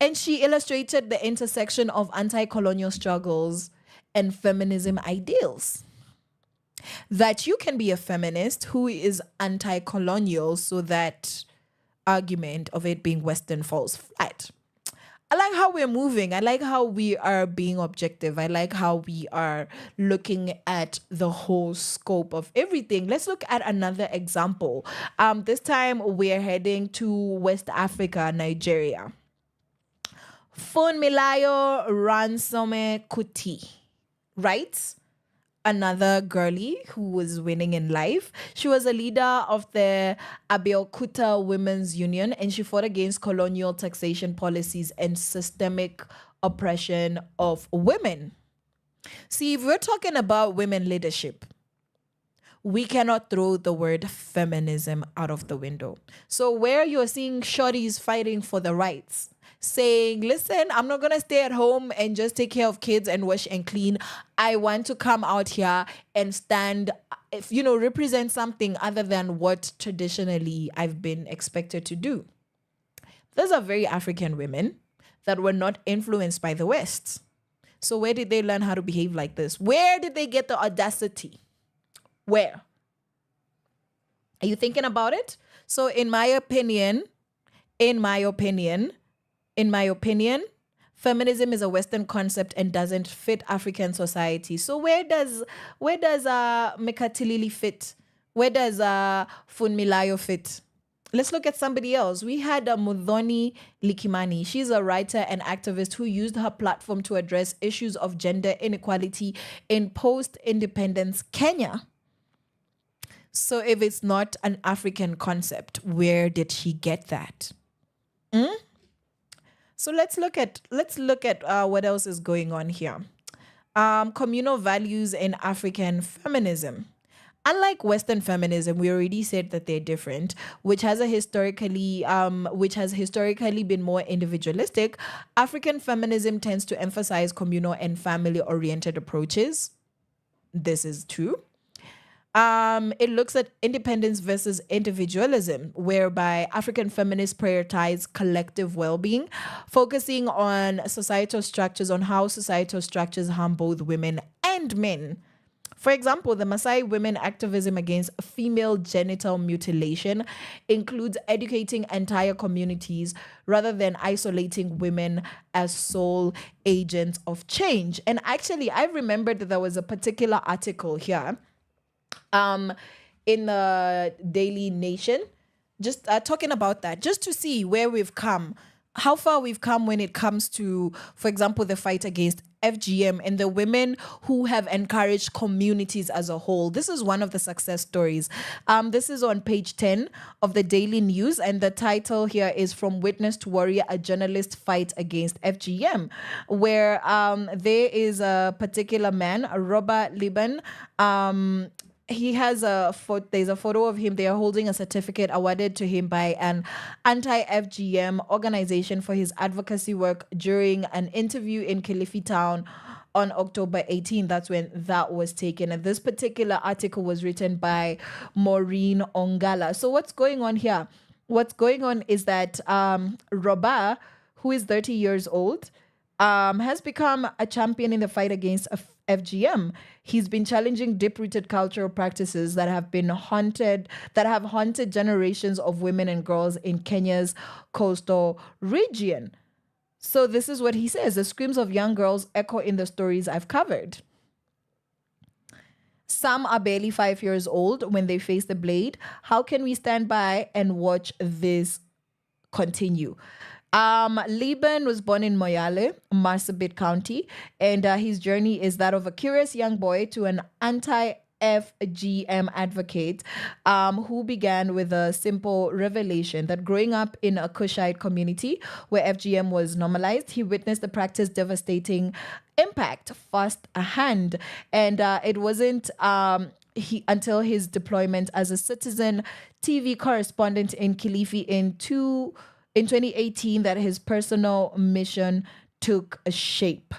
And she illustrated the intersection of anti-colonial struggles and feminism ideals. That you can be a feminist who is anti-colonial, so that argument of it being Western falls flat. I like how we're moving. I like how we are being objective. I like how we are looking at the whole scope of everything. Let's look at another example. This time we're heading to West Africa, Nigeria. Funmilayo Ransome Kuti, right? another girlie who was winning in life. She was a leader of the Abeokuta Women's Union, and she fought against colonial taxation policies and systemic oppression of women. See, if we're talking about women leadership, we cannot throw the word feminism out of the window. So where you're seeing shorties fighting for the rights, saying, listen, I'm not going to stay at home and just take care of kids and wash and clean. I want to come out here and stand, represent something other than what traditionally I've been expected to do. Those are very African women that were not influenced by the West. So where did they learn how to behave like this? Where did they get the audacity? Where? Are you thinking about it? So in my opinion, feminism is a Western concept and doesn't fit African society. So where does Mekatilili fit? Where does Funmilayo fit? Let's look at somebody else. We had Muthoni Likimani. She's a writer and activist who used her platform to address issues of gender inequality in post-independence Kenya. So if it's not an African concept, where did she get that? So let's look at what else is going on here. Communal values in African feminism. Unlike Western feminism, we already said that they're different, which has historically been more individualistic. African feminism tends to emphasize communal and family-oriented approaches. This is true. It looks at independence versus individualism, whereby African feminists prioritize collective well-being, focusing on societal structures, on how societal structures harm both women and men. For example, the Maasai women activism against female genital mutilation includes educating entire communities rather than isolating women as sole agents of change. And actually, I remembered that there was a particular article here in the Daily Nation, just talking about that, just to see where we've come, how far we've come when it comes to, for example, the fight against FGM and the women who have encouraged communities as a whole. This is one of the success stories. This is on page 10 of the Daily News, and the title here is From Witness to Warrior, a Journalist Fight Against FGM, where there is a particular man, Robert Liban. He has there's a photo of him. They are holding a certificate awarded to him by an anti-FGM organization for his advocacy work during an interview in Kilifi town on October 18. That's when that was taken. And this particular article was written by Maureen Ongala. So what's going on here? What's going on is that Roba, who is 30 years old, has become a champion in the fight against FGM. He's been challenging deep-rooted cultural practices that have haunted generations of women and girls in Kenya's coastal region. So this is what he says: the screams of young girls echo in the stories I've covered. Some are barely 5 years old when they face the blade. How can we stand by and watch this continue? Liban was born in Moyale, Marsabit County, and his journey is that of a curious young boy to an anti-FGM advocate who began with a simple revelation that growing up in a Kushite community where FGM was normalized, he witnessed the practice devastating impact firsthand. And it wasn't until his deployment as a citizen TV correspondent in Kilifi in 2018 that his personal mission took a shape.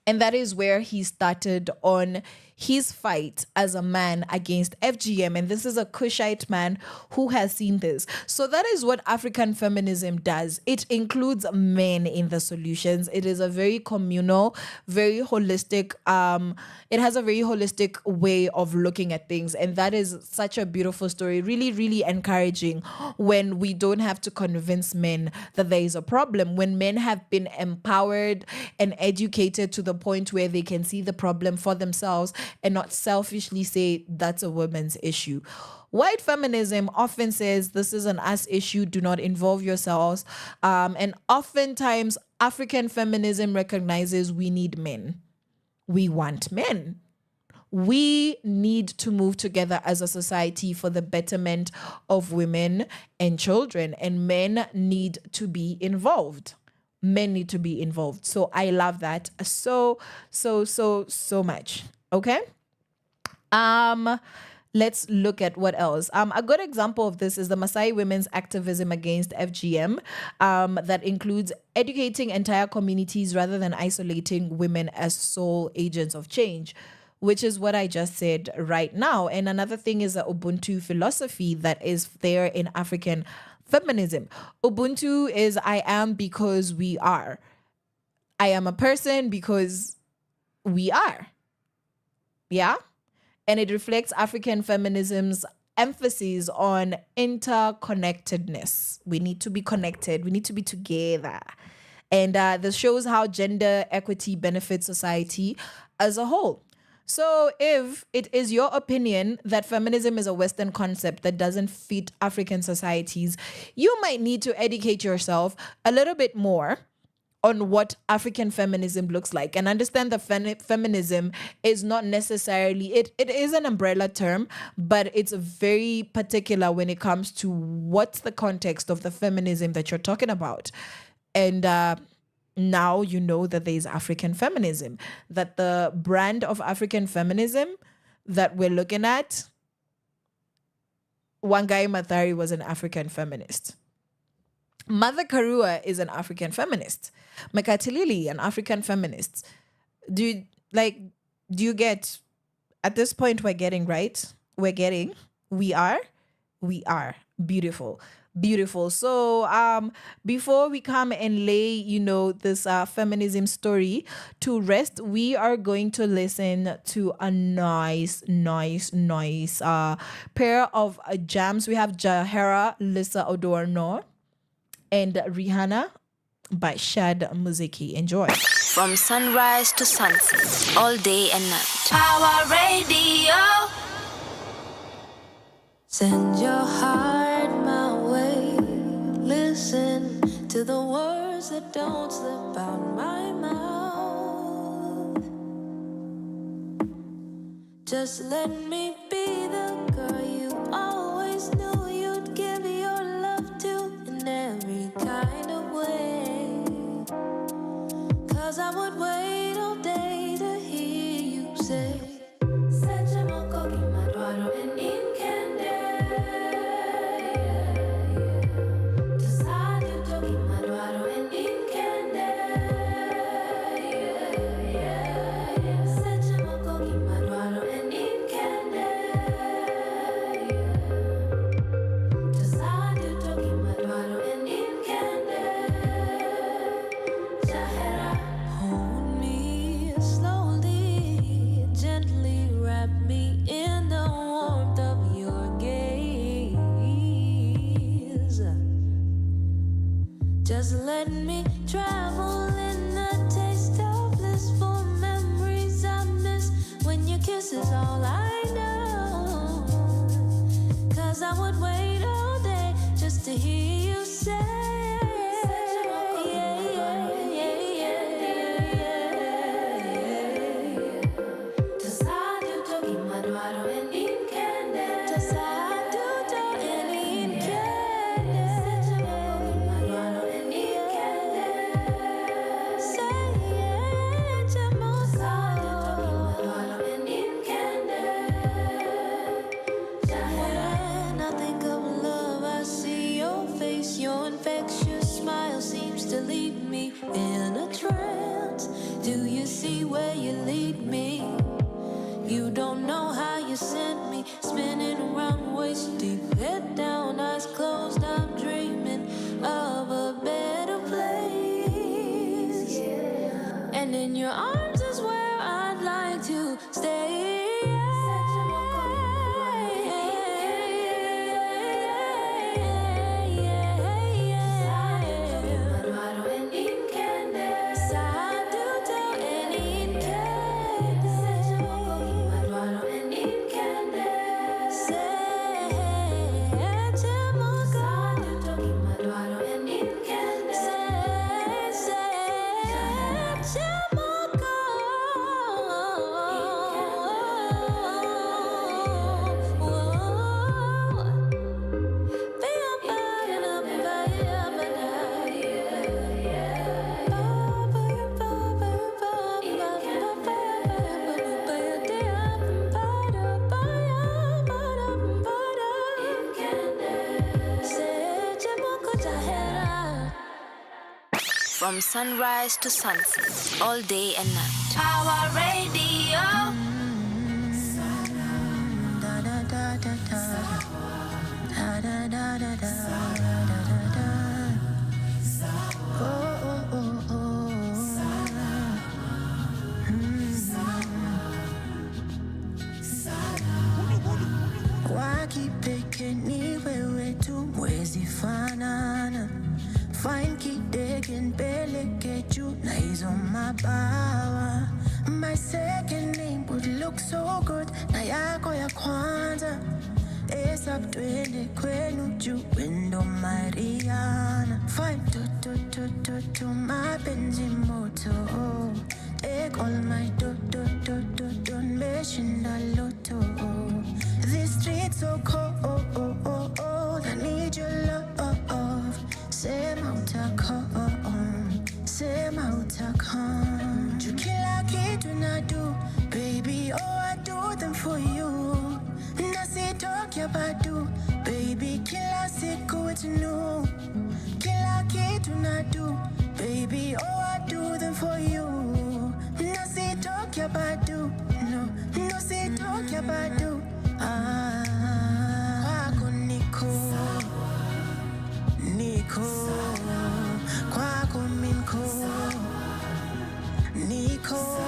And that is where he started on his fight as a man against FGM. And this is a Kushite man who has seen this. So that is what African feminism does. It includes men in the solutions. It is a very communal, very holistic, it has a very holistic way of looking at things. And that is such a beautiful story. Really, really encouraging when we don't have to convince men that there is a problem. When men have been empowered and educated to the point where they can see the problem for themselves and not selfishly say that's a woman's issue. White feminism often says this is an us issue, do not involve yourselves. And oftentimes African feminism recognizes we need men. we want men. We need to move together as a society for the betterment of women and children, and men need to be involved. Men need to be involved. So I love that so much. Okay. Let's look at what else. A good example of this is the Maasai women's activism against FGM, that includes educating entire communities rather than isolating women as sole agents of change, which is what I just said right now. And another thing is the Ubuntu philosophy that is there in African feminism. Ubuntu is I am because we are. I am a person because we are. Yeah? And it reflects African feminism's emphasis on interconnectedness. We need to be connected. We need to be together. And this shows how gender equity benefits society as a whole. So if it is your opinion that feminism is a Western concept that doesn't fit African societies, you might need to educate yourself a little bit more on what African feminism looks like, and understand that feminism is not necessarily, it is an umbrella term, but it's very particular when it comes to what's the context of the feminism that you're talking about. And now you know that there's African feminism, that the brand of African feminism that we're looking at, Wangari Maathai was an African feminist. Mother Karua is an African feminist. Mekatilili, an African feminist. Do you get, at this point we're getting, right? We are. Beautiful. So before we come and lay, this feminism story to rest, we are going to listen to a nice pair of jams. We have Jahera Lisa Odorno and Rihanna by Shad Muziki. Enjoy. From sunrise to sunset, all day and night. Power Radio. Send your heart my way. Listen to the words that don't slip out my mouth. Just let me be the girl you always knew you'd give your love to in every kind of way. 'Cause I would wait all day to hear you say, just let me travel in the taste of blissful memories I miss when your kiss is all I know. 'Cause I would wait all day just to hear you say, in a trance. Do you see where you lead me? You don't know how you sent me spinning around waist deep, head down, eyes closed. I'm dreaming of a better place, and in your arms is where I'd like to stay. From sunrise to sunset, all day and night. Power Radio. Wakipekeni wewe tu mwezi fanana, fine kidege nipeleke juu na hizo mabawa. My second name would look so good na yako ya kwanza. Esap twende kwenu juu wendo Mariana. Fine to mapenzi moto. Take all my don't meshinda loto. This street so cold, I need your love. Sema utakom. Juu kila kitu na do, baby, oh I do them for you. Nasi talk about do, baby, kila siku it's new. Kila kitu na do, baby, oh I do them for you. Nasi talk about do, no, nasi talk about do. Kwako niko, kwako minko, niko,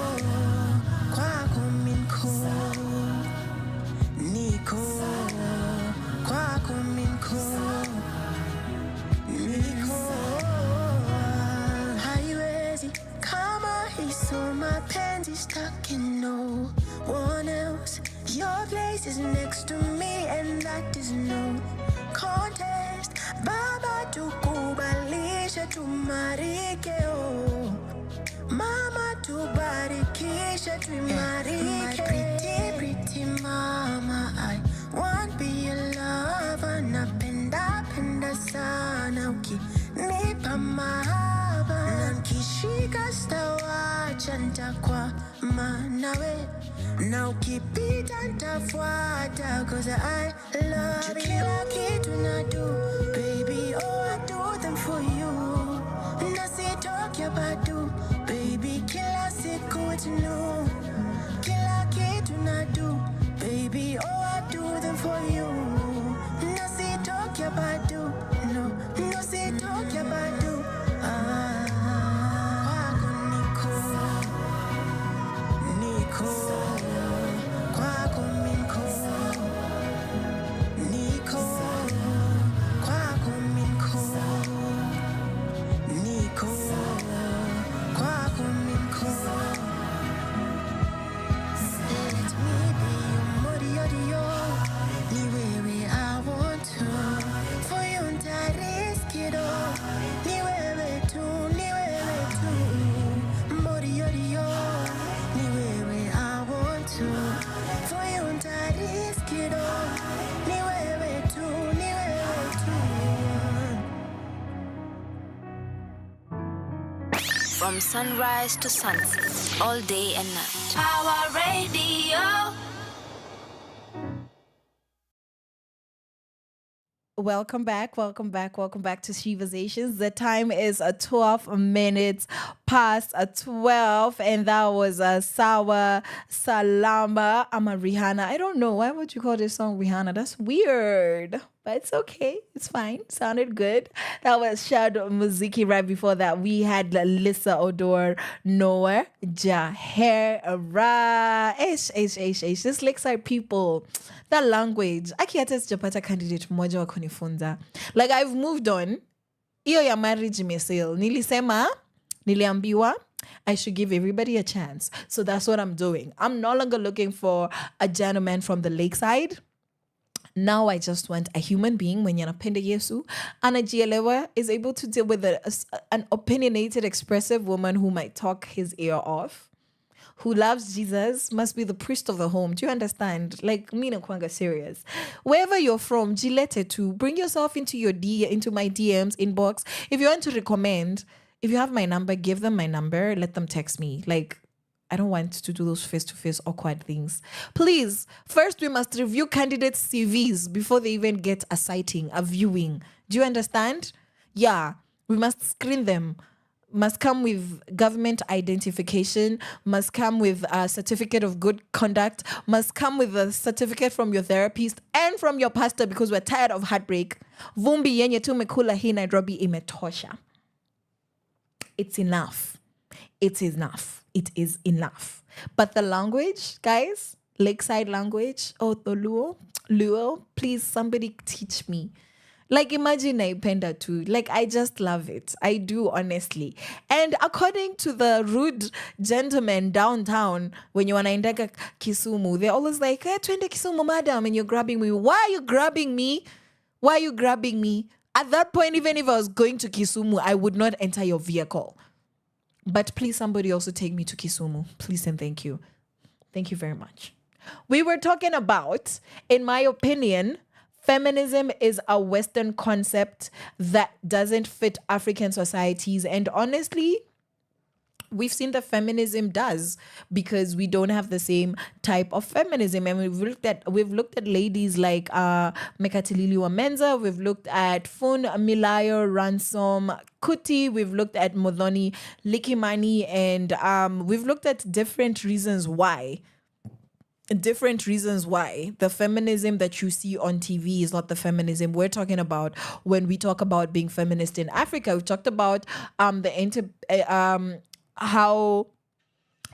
kwako minko, niko, kwako minko, niko. Haiwezi kama hizo mapenzi stuck in no one else. Your place is next to me and that is no contest. Baba tukubalisha tumarike oh. Mama tubarikisha tuimarike. My pretty mama, I want be your lover. Napenda sana ukinipa mahaba. Na nkishika stawacha ntakwama nawe. Na ukipita ntafuata, 'cause I love you. Kila kitu na do, baby, oh I do them for you. Nasi talk about do, baby, kila siku it's new. Kila kitu na do, baby, oh I do them for you. Nasi talk about do, no, nasi talk about do. Kwako niko, kwako minko, niko, kwako minko, niko, kwako minko. Let me be your Munyiri, ni wewe I want to. For you nitarisk it all. Ni wewe tu, ni wewe tu. Munyiri, ni wewe I want to. For you nitarisk it all. Ni wewe tu, ni wewe tu. From sunrise to sunset, all day and night. Power Radio. Welcome back to Sheversations. The time is 12 minutes past 12, and that was Sawa Salama Ama Rihanna. I don't know, why would you call this song Rihanna? That's weird, but it's okay, it's fine, sounded good. That was Shadow Muziki. Right before that we had Lisa Odor, Noah Jahera. This Lakeside people, that language akiata sijapata candidate mmoja wa kunifunza. Like I've moved on. Iyo ya marriage imesail. Niliambiwa I should give everybody a chance. So that's what I'm doing. I'm no longer looking for a gentleman from the Lakeside. Now I just want a human being mwenye anapenda Yesu, anajielewa, is able to deal with an opinionated, expressive woman who might talk his ear off, who loves Jesus, must be the priest of the home. Do you understand? Like, me na kwanga serious. Wherever you're from, jilete to bring yourself into my DMs inbox. If you want to recommend, if you have my number, give them my number, let them text me. Like, I don't want to do those face-to-face awkward things. Please, first we must review candidates' CVs before they even get a sighting, a viewing. Do you understand? Yeah, we must screen them. must come with government identification, must come with a certificate of good conduct, must come with a certificate from your therapist and from your pastor, because we're tired of heartbreak. Vumbi yenye tumekula hii Nairobi imetosha. It's enough. It is enough. It is enough. But the language, guys, lakeside language, the Luo, please somebody teach me. Like, imagine naipenda too. Like, I just love it. I do, honestly. And according to the rude gentlemen downtown, when you wanaendaka Kisumu, they're always like, hey, twende Kisumu, madam, and you're grabbing me. Why are you grabbing me? Why are you grabbing me? At that point, even if I was going to Kisumu, I would not enter your vehicle. But please, somebody also take me to Kisumu. Please and thank you. Thank you very much. We were talking about, in my opinion, feminism is a Western concept that doesn't fit African societies. And honestly, we've seen that feminism does, because we don't have the same type of feminism. And we've looked at ladies like Mekatilili Wamenza, we've looked at Fun Milayo Ransom Kuti, we've looked at Modoni Likimani, and we've looked at different reasons why the feminism that you see on TV is not the feminism we're talking about when we talk about being feminist in Africa. We've talked about how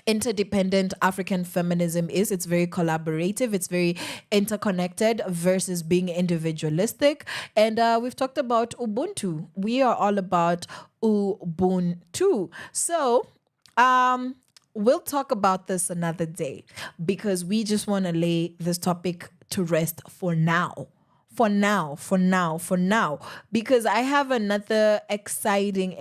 interdependent African feminism is. It's very collaborative, it's very interconnected versus being individualistic. And we've talked about Ubuntu. We are all about Ubuntu. So we'll talk about this another day, because we just want to lay this topic to rest for now. For now. Because I have another exciting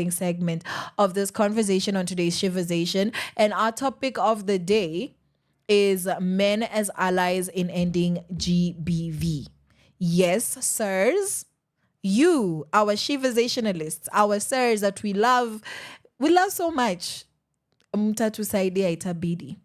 segment of this conversation on today's Sheversation. And our topic of the day is men as allies in ending GBV. Yes, sirs. You, our Sheversationalists, our sirs that we love so much. Mtatusaidia itabidi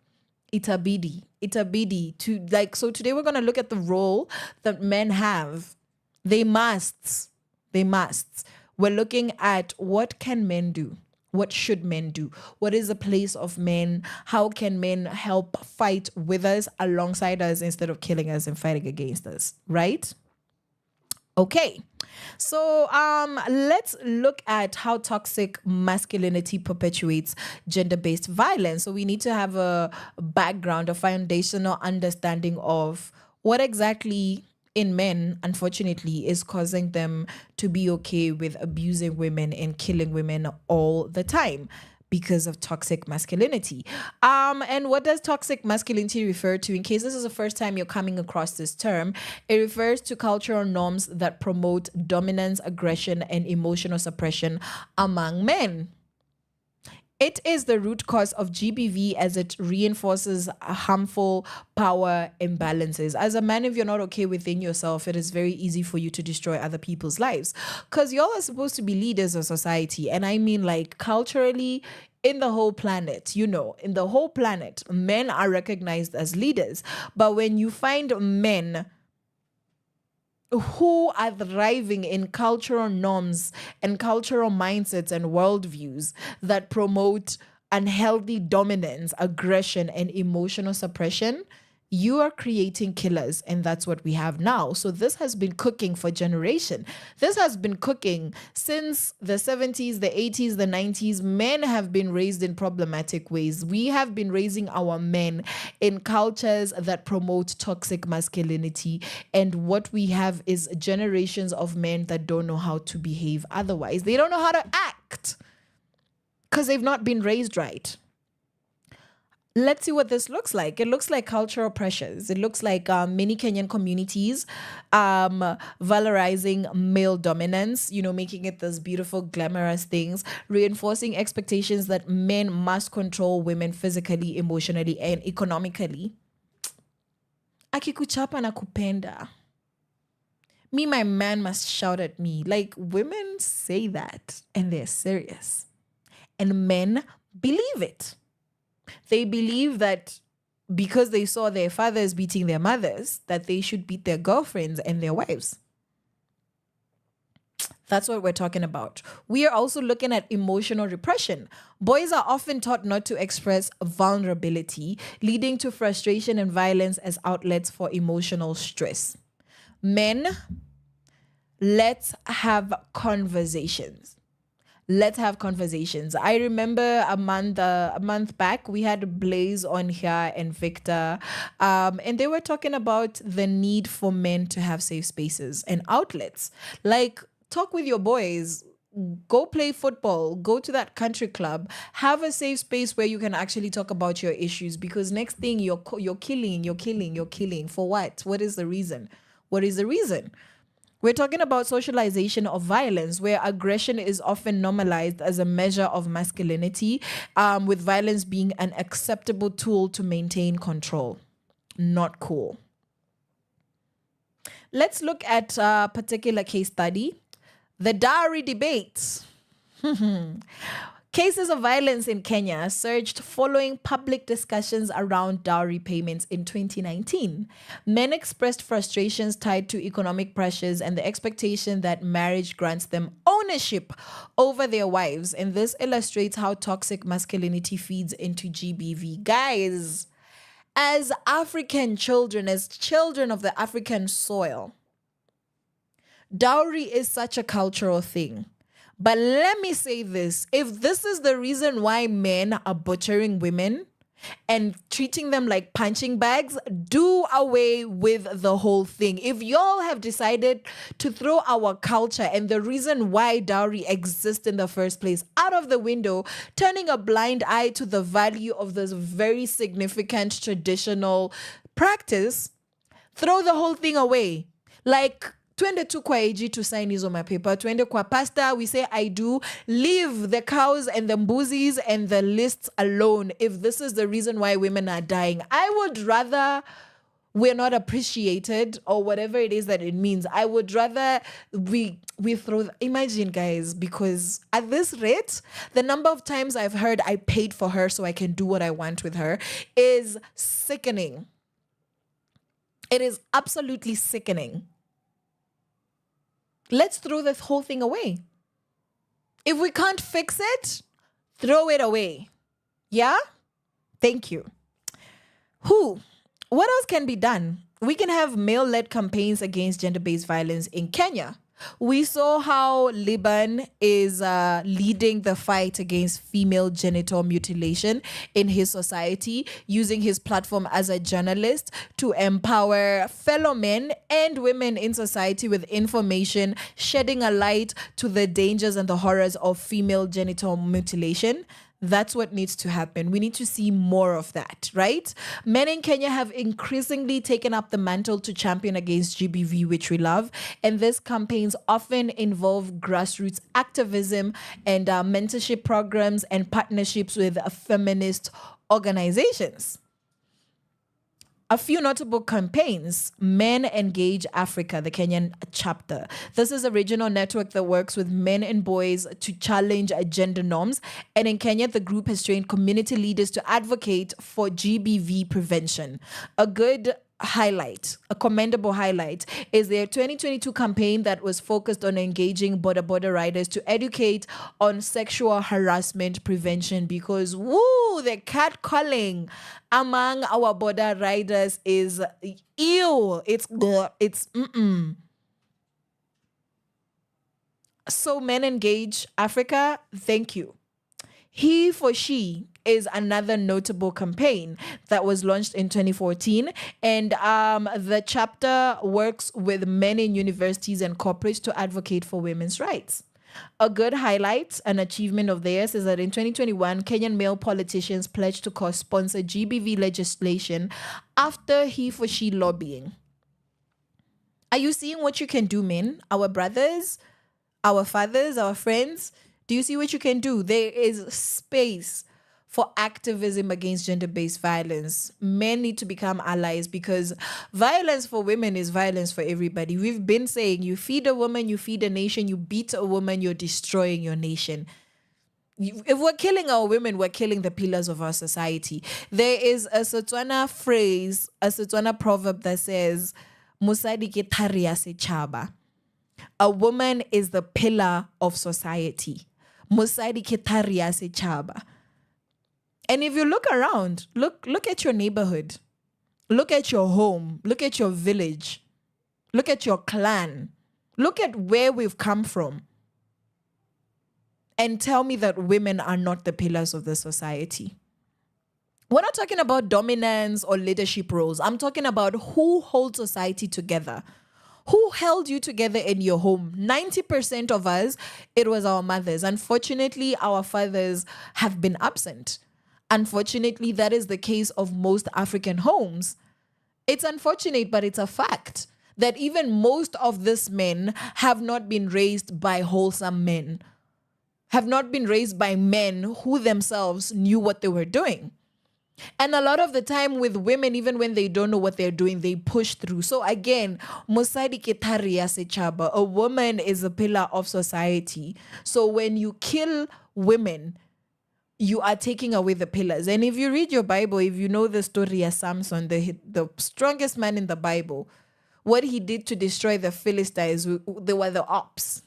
to, like, so today we're going to look at the role that men have. They must. We're looking at what can men do? What should men do? What is the place of men? How can men help fight with us, alongside us, instead of killing us and fighting against us, right? Okay, so let's look at how toxic masculinity perpetuates gender-based violence. So we need to have a background, a foundational understanding of what exactly in men, unfortunately, is causing them to be okay with abusing women and killing women all the time, because of toxic masculinity. And what does toxic masculinity refer to? In case this is the first time you're coming across this term, it refers to cultural norms that promote dominance, aggression, and emotional suppression among men. It is the root cause of GBV, as it reinforces harmful power imbalances. As a man, if you're not okay within yourself, it is very easy for you to destroy other people's lives, because y'all are supposed to be leaders of society. And I mean, like, culturally, in the whole planet, men are recognized as leaders. But when you find men who are thriving in cultural norms and cultural mindsets and worldviews that promote unhealthy dominance, aggression, and emotional suppression, you are creating killers, and that's what we have now. So this has been cooking for generation. This has been cooking since the 70s, the 80s, the 90s. Men have been raised in problematic ways. We have been raising our men in cultures that promote toxic masculinity, and what we have is generations of men that don't know how to behave otherwise. They don't know how to act because they've not been raised right. Let's see what this looks like. It looks like cultural pressures. It looks like many Kenyan communities valorizing male dominance, making it this beautiful, glamorous things, reinforcing expectations that men must control women physically, emotionally, and economically. Akikuchapa na kupenda. My man must shout at me. Like, women say that, and they're serious. And men believe it. They believe that because they saw their fathers beating their mothers, that they should beat their girlfriends and their wives. That's what we're talking about. We are also looking at emotional repression. Boys are often taught not to express vulnerability, leading to frustration and violence as outlets for emotional stress. Men, let's have conversations. Let's have conversations. I remember a month back, we had Blaze on here and Victor, and they were talking about the need for men to have safe spaces and outlets. Like, talk with your boys, go play football, go to that country club, have a safe space where you can actually talk about your issues, because next thing you're killing. For what? What is the reason? We're talking about socialization of violence, where aggression is often normalized as a measure of masculinity, with violence being an acceptable tool to maintain control. Not cool. Let's look at a particular case study. The dowry debate. Cases of violence in Kenya surged following public discussions around dowry payments in 2019. Men expressed frustrations tied to economic pressures and the expectation that marriage grants them ownership over their wives. And this illustrates how toxic masculinity feeds into GBV. Guys, as African children, as children of the African soil, dowry is such a cultural thing. But let me say this. If this is the reason why men are butchering women and treating them like punching bags, do away with the whole thing. If y'all have decided to throw our culture and the reason why dowry exists in the first place out of the window, turning a blind eye to the value of this very significant traditional practice, throw the whole thing away. Like, twende tu kwa AG to sign hizo mapaper, twende kwa pastor, we say I do, leave the cows and the mbuzis and the lists alone if this is the reason why women are dying. I would rather we're not appreciated or whatever it is that it means. I would rather we throw, imagine guys, because at this rate, the number of times I've heard I paid for her so I can do what I want with her is sickening. It is absolutely sickening. Let's throw this whole thing away. If we can't fix it, throw it away. Yeah? Thank you. What else can be done? We can have male-led campaigns against gender-based violence in Kenya. We saw how Liban is leading the fight against female genital mutilation in his society, using his platform as a journalist to empower fellow men and women in society with information, shedding a light to the dangers and the horrors of female genital mutilation. That's what needs to happen. We need to see more of that, right? Men in Kenya have increasingly taken up the mantle to champion against GBV, which we love. And these campaigns often involve grassroots activism and mentorship programs and partnerships with feminist organizations. A few notable campaigns: Men Engage Africa, the Kenyan chapter. This is a regional network that works with men and boys to challenge gender norms. And in Kenya, the group has trained community leaders to advocate for GBV prevention. A good highlight, a commendable highlight, is their 2022 campaign that was focused on engaging border riders to educate on sexual harassment prevention, because the catcalling among our border riders is ew. It's So Men Engage Africa, thank you. He for She is another notable campaign that was launched in 2014. And the chapter works with men in universities and corporates to advocate for women's rights. A good highlight, an achievement of theirs, is that in 2021, Kenyan male politicians pledged to co-sponsor GBV legislation after he for she lobbying. Are you seeing what you can do, men? Our brothers, our fathers, our friends, do you see what you can do? There is space for activism against gender-based violence. Men need to become allies, because violence for women is violence for everybody. We've been saying, you feed a woman, you feed a nation. You beat a woman, you're destroying your nation. If we're killing our women, we're killing the pillars of our society. There is a Setswana phrase, a Setswana proverb that says, "Musadi ke thari ya setjhaba." A woman is the pillar of society. Mosadi ketaria se chaba. And if you look around, look at your neighborhood. Look at your home. Look at your village. Look at your clan. Look at where we've come from. And tell me that women are not the pillars of the society. We're not talking about dominance or leadership roles. I'm talking about who holds society together. Who held you together in your home? 90% of us, it was our mothers. Unfortunately, our fathers have been absent. Unfortunately, that is the case of most African homes. It's unfortunate, but it's a fact that even most of these men have not been raised by wholesome men, have not been raised by men who themselves knew what they were doing. And a lot of the time with women, even when they don't know what they're doing, they push through. So again, Mosadi Ketaria Sechaba, a woman is a pillar of society. So when you kill women, you are taking away the pillars. And if you read your Bible, if you know the story of Samson, the strongest man in the Bible, what he did to destroy the Philistines, they were the ops.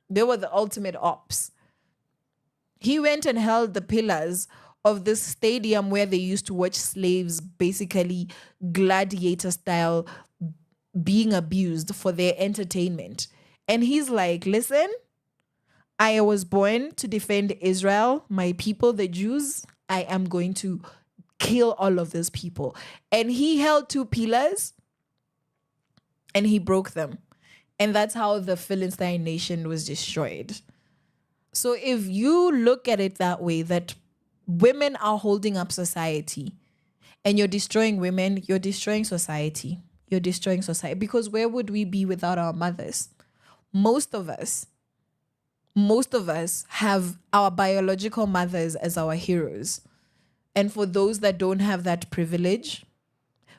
They were the ultimate ops. He went and held the pillars of this stadium where they used to watch slaves, basically gladiator style, being abused for their entertainment. And he's like, listen, I was born to defend Israel, my people, the Jews. I am going to kill all of these people. And he held two pillars and he broke them. And that's how the Philistine nation was destroyed. So if you look at it that way, that women are holding up society and you're destroying women, you're destroying society. You're destroying society. Because where would we be without our mothers? Most of us have our biological mothers as our heroes. And for those that don't have that privilege,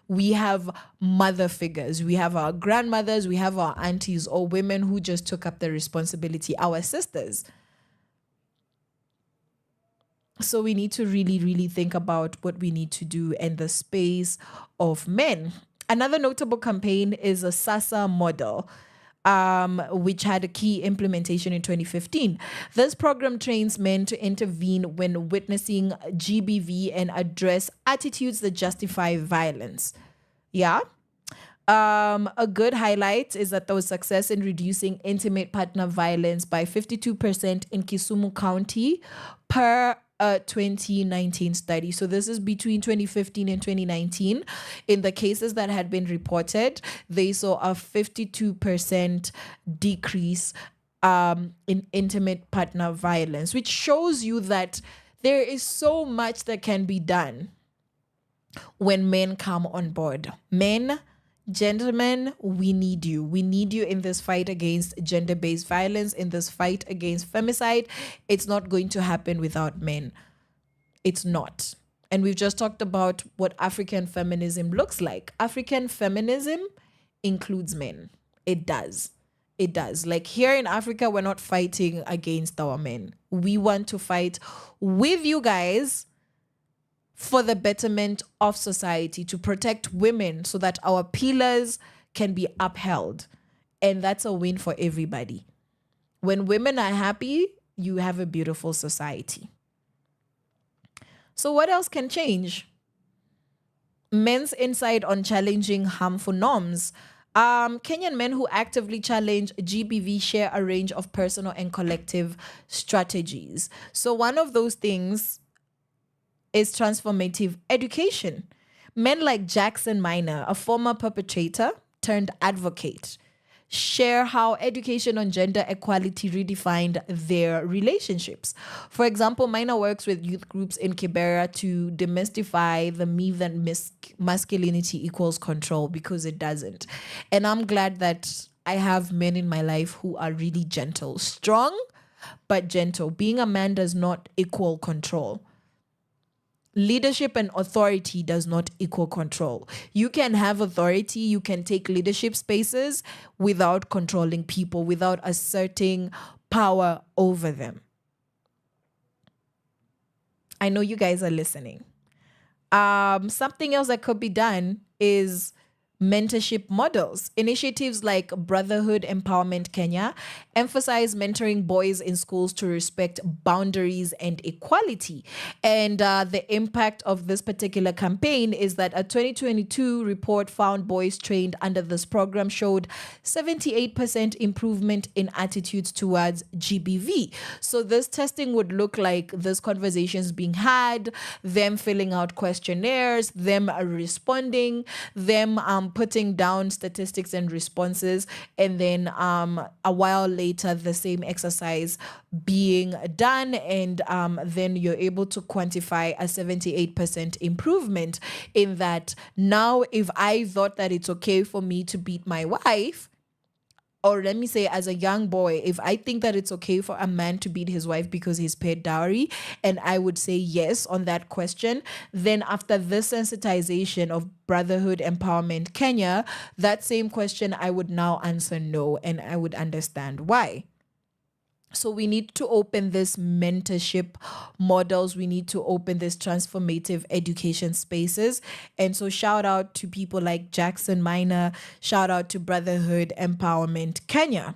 we have mother figures. We have our grandmothers, we have our aunties, or women who just took up the responsibility, our sisters. So we need to really, really think about what we need to do in the space of men. Another notable campaign is a SASA model, which had a key implementation in 2015. This program trains men to intervene when witnessing GBV and address attitudes that justify violence. Yeah. A good highlight is that there was success in reducing intimate partner violence by 52% in Kisumu County per a 2019 study. So this is between 2015 and 2019. In the cases that had been reported, they saw a 52% decrease in intimate partner violence, which shows you that there is so much that can be done when men come on board. Men, gentlemen, we need you. We need you in this fight against gender-based violence, in this fight against femicide. It's not going to happen without men. It's not. And we've just talked about what African feminism looks like. African feminism includes men. It does. It does. Like here in Africa, we're not fighting against our men. We want to fight with you guys for the betterment of society, to protect women so that our pillars can be upheld. And that's a win for everybody. When women are happy, you have a beautiful society. So what else can change? Men's insight on challenging harmful norms. Kenyan men who actively challenge GBV share a range of personal and collective strategies. So one of those things is transformative education. Men like Jackson Minor, a former perpetrator turned advocate, share how education on gender equality redefined their relationships. For example, Minor works with youth groups in Kibera to demystify the myth that masculinity equals control, because it doesn't. And I'm glad that I have men in my life who are really gentle, strong, but gentle. Being a man does not equal control. Leadership and authority does not equal control. You can have authority, you can take leadership spaces without controlling people, without asserting power over them. I know you guys are listening. Something else that could be done is mentorship models. Initiatives like Brotherhood Empowerment Kenya emphasize mentoring boys in schools to respect boundaries and equality. And the impact of this particular campaign is that a 2022 report found boys trained under this program showed 78% improvement in attitudes towards GBV. So this testing would look like this conversations being had, them filling out questionnaires, them responding, them putting down statistics and responses, and then a while later the same exercise being done, and then you're able to quantify a 78% improvement in that. Now, if I thought that it's okay for me to beat my wife, or let me say as a young boy, if I think that it's okay for a man to beat his wife because he's paid dowry, and I would say yes on that question, then after this sensitization of Brotherhood Empowerment Kenya, that same question I would now answer no, and I would understand why. So we need to open this mentorship models. We need to open this transformative education spaces. And so shout out to people like Jackson Minor. Shout out to Brotherhood Empowerment Kenya.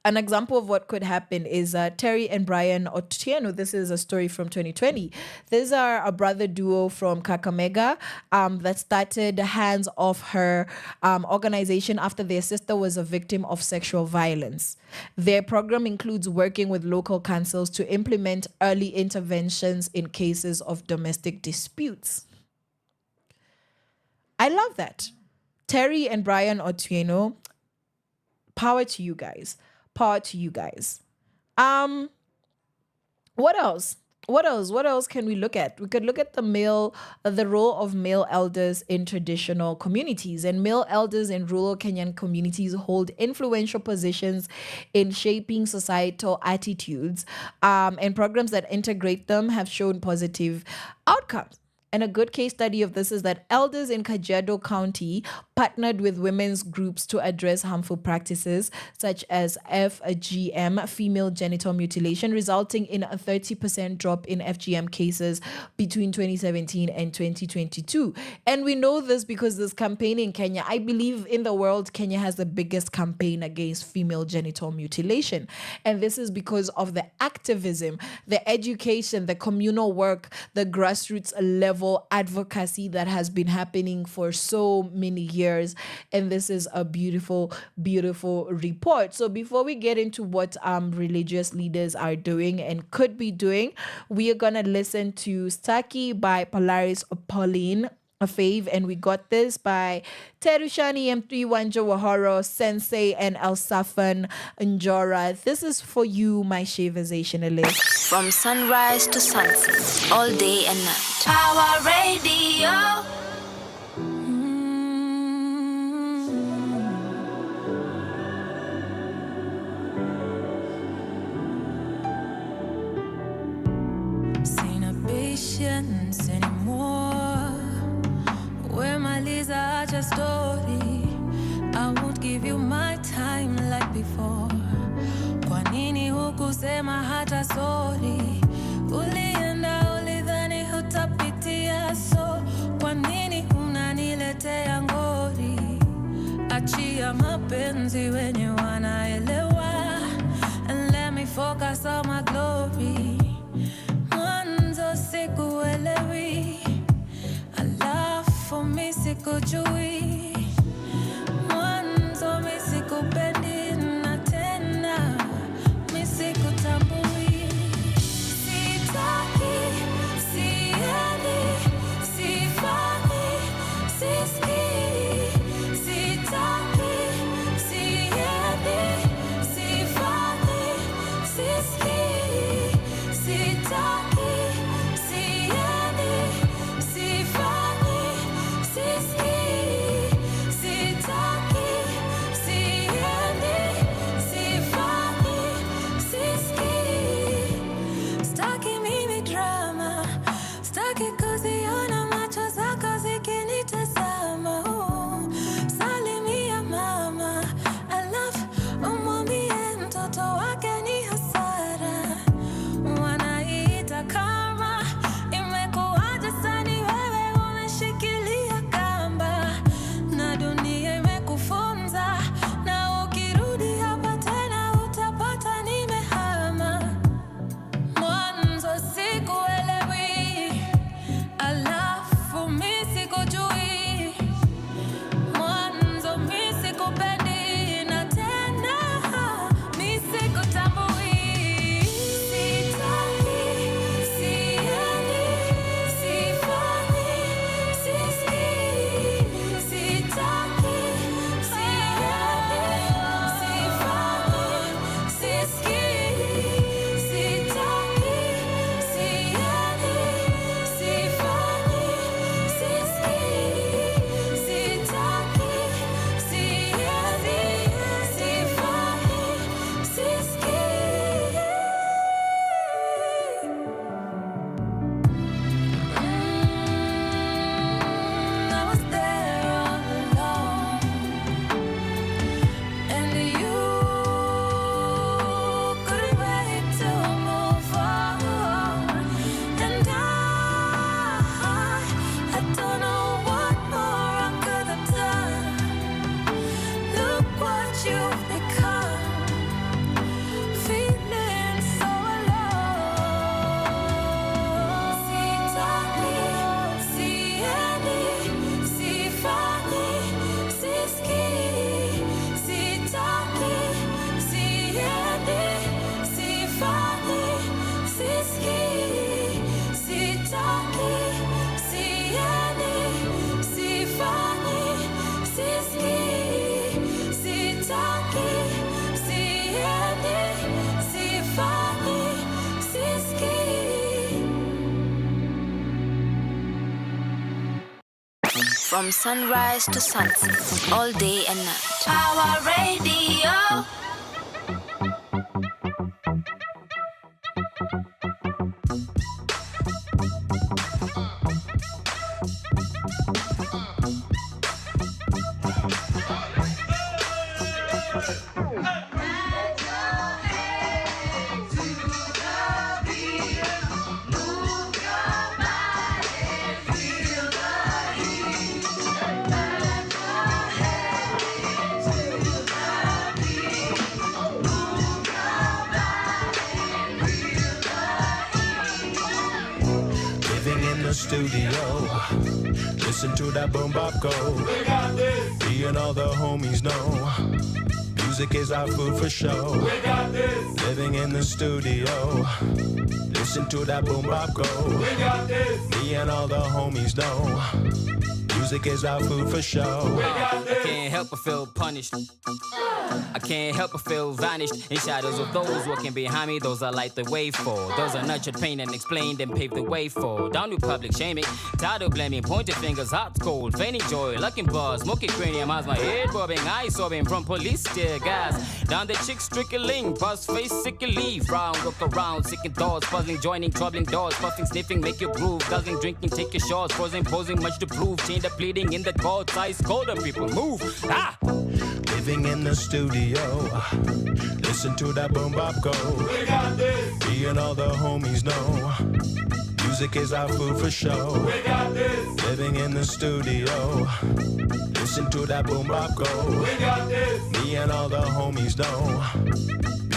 An example of what could happen is Terry and Brian Otieno. This is a story from 2020. These are a brother duo from Kakamega that started Hands Off Her organization after their sister was a victim of sexual violence. Their program includes working with local councils to implement early interventions in cases of domestic disputes. I love that. Terry and Brian Otieno, power to you guys. Power to you guys. What else? What else can we look at? We could look at the role of male elders in traditional communities. And male elders in rural Kenyan communities hold influential positions in shaping societal attitudes. And programs that integrate them have shown positive outcomes. And a good case study of this is that elders in Kajiado County partnered with women's groups to address harmful practices such as FGM, female genital mutilation, resulting in a 30% drop in FGM cases between 2017 and 2022. And we know this because this campaign in Kenya, I believe in the world, Kenya has the biggest campaign against female genital mutilation. And this is because of the activism, the education, the communal work, the grassroots level advocacy that has been happening for so many years. And this is a beautiful, beautiful report. So before we get into what religious leaders are doing and could be doing, we are going to listen to Staki by Polaris Pauline, a fave, and we got this by Terushani M3 Wanja Wahoro, Sensei, and El Safan Njora. This is for you, my Sheversationalists. From sunrise to sunset, all day and night. Power Radio. Seen a patience anymore. Where my Lisa just story. I won't give you my time like before. Kwa nini hukusema hata sorry? Ulienda ulidhani hutapitia, so kwa nini unaniletea ngori? Achia mapenzi wenye wanaelewa, and let me focus on my glory. Mwanzo sikuelewi, alafu mi sikujui. Mwanzo mi sikupendi na tena mi sikutambui. Sitaki, siendi, sifanyi, sisikii. Sitaki, siendi, sifanyi, sisikii. Sitaki, siendi, sifanyi, sisikii. Sitaki, siendi, sifanyi, sisikii. Staki mimi drama, staki kuziona macho zako zikinitazama. Salimia mama, alafu umwambie mtoto wake ni hasara. Wanaita karma, imekuwaje sani wewe umeshikilia From sunrise to sunset, all day and night. Power Radio. Studio, listen to that boom bop go. We got this. Me and all the homies know music is our food for show. We got this. Living in the studio, listen to that boom bop go. We got this. Me and all the homies know music is our food for show. We got this. I can't help but feel punished. I can't help but feel vanished in shadows of those walking behind me. Those I light the way for. Those are nurtured, pain and explained and paved the way for. Down to public shaming, tired of blaming, pointed fingers, hot cold, feigning joy, looking bars, smoking cranium, eyes my head bobbing, eyes sobbing from police tear gas. Down the chicks trickling, buzz face sickly, frown, look around, sicking thoughts, puzzling, joining, troubling doors, puffing, sniffing, make your groove, guzzling, drinking, take your shots, posing, much to prove, chained up, bleeding in the cold, ice colder people move. Ah! Living in the studio, listen to that boom bop go. We got this. Me and all the homies know music is our food for show. We got this. Living in the studio, listen to that boom bop go. We got this. Me and all the homies know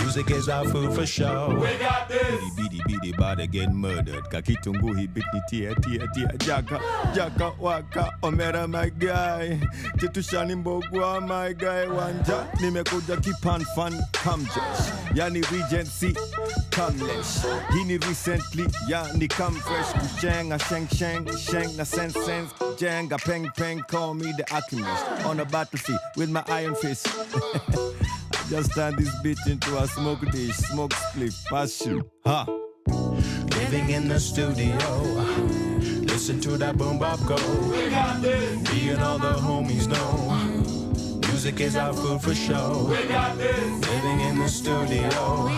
music is our food for show. We got this. Bidi bada get murdered. Kakitungu he bit ni tia. Jaka waka omera my guy. Chetushani mbogwa my guy. Wanja nimekuja kipan fan kamjesh. Yani Regency kamlesh. Hini recently yani come fresh. Kusheng sheng na sense jenga peng call me the alchemist. On a battlefield with my iron fist. Just turn this bitch into a smoke dish, smoke split, pass you, ha. Living in the studio, listen to that boom bop go. We got this. Me and all the homies know music is our food for show. We got this. Living in the studio,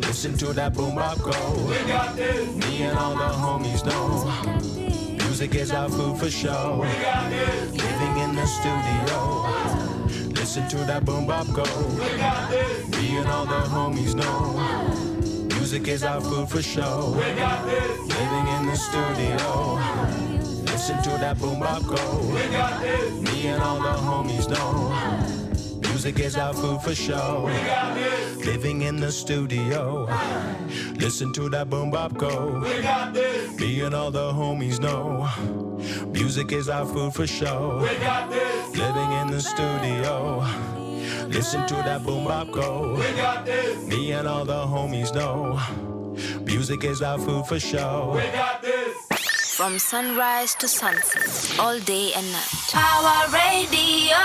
listen to that boom bop go. We got this. Me and all the homies know music is our food for show. We got this. Living in the studio. Listen to that boom bop go. We got this. Me and all the homies know music is our food for show. We got this. Living in the studio. Listen to that boom bop go. We got this. Me and all the homies know music is our food for show. We got this. Living in the studio. Listen to that boom bop go. We got this. Me and all the homies know music is our food for show. We got this. Living in the studio. Listen to that boom bop go. We got this. Me and all the homies know music is our food for show. We got this. From sunrise to sunset, all day and night. Power Radio.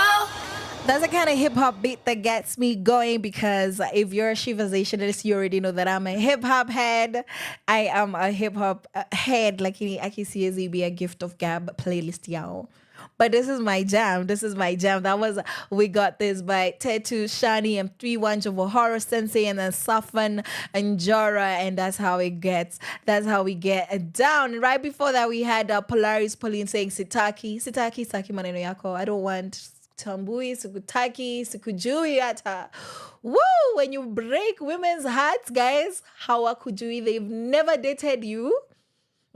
That's the kind of hip hop beat that gets me going, because if you're a Sheversationist, you already know that I'm a hip hop head. I am a hip hop head, like I can see as be a gift of gab playlist, y'all. But this is my jam. That was We Got This by Tetu, Shani, and 3-1 Jovo Horror Sensei, and then Safan and Jora, and that's how it gets. That's how we get down. Right before that, we had Polaris Pauline saying Sitaki maneno yako. I don't want tambui, sikutaki, sikujui hata. Woo! When you break women's hearts, guys, hawakujui, they've never dated you.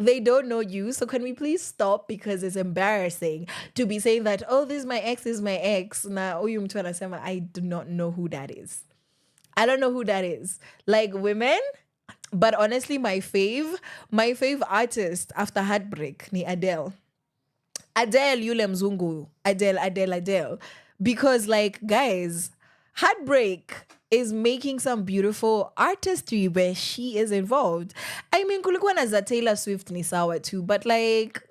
They don't know you. So can we please stop? Because it's embarrassing to be saying that, oh, this is my ex. Na huyu mtu anasema, I do not know who that is. I don't know who that is. Like women. But honestly, my fave artist after heartbreak ni Adele. Adele yule mzungu. Adele. Because like, guys, heartbreak is making some beautiful artistry where she is involved. I mean, kulikuwa na za Taylor Swift ni sawa too, but like,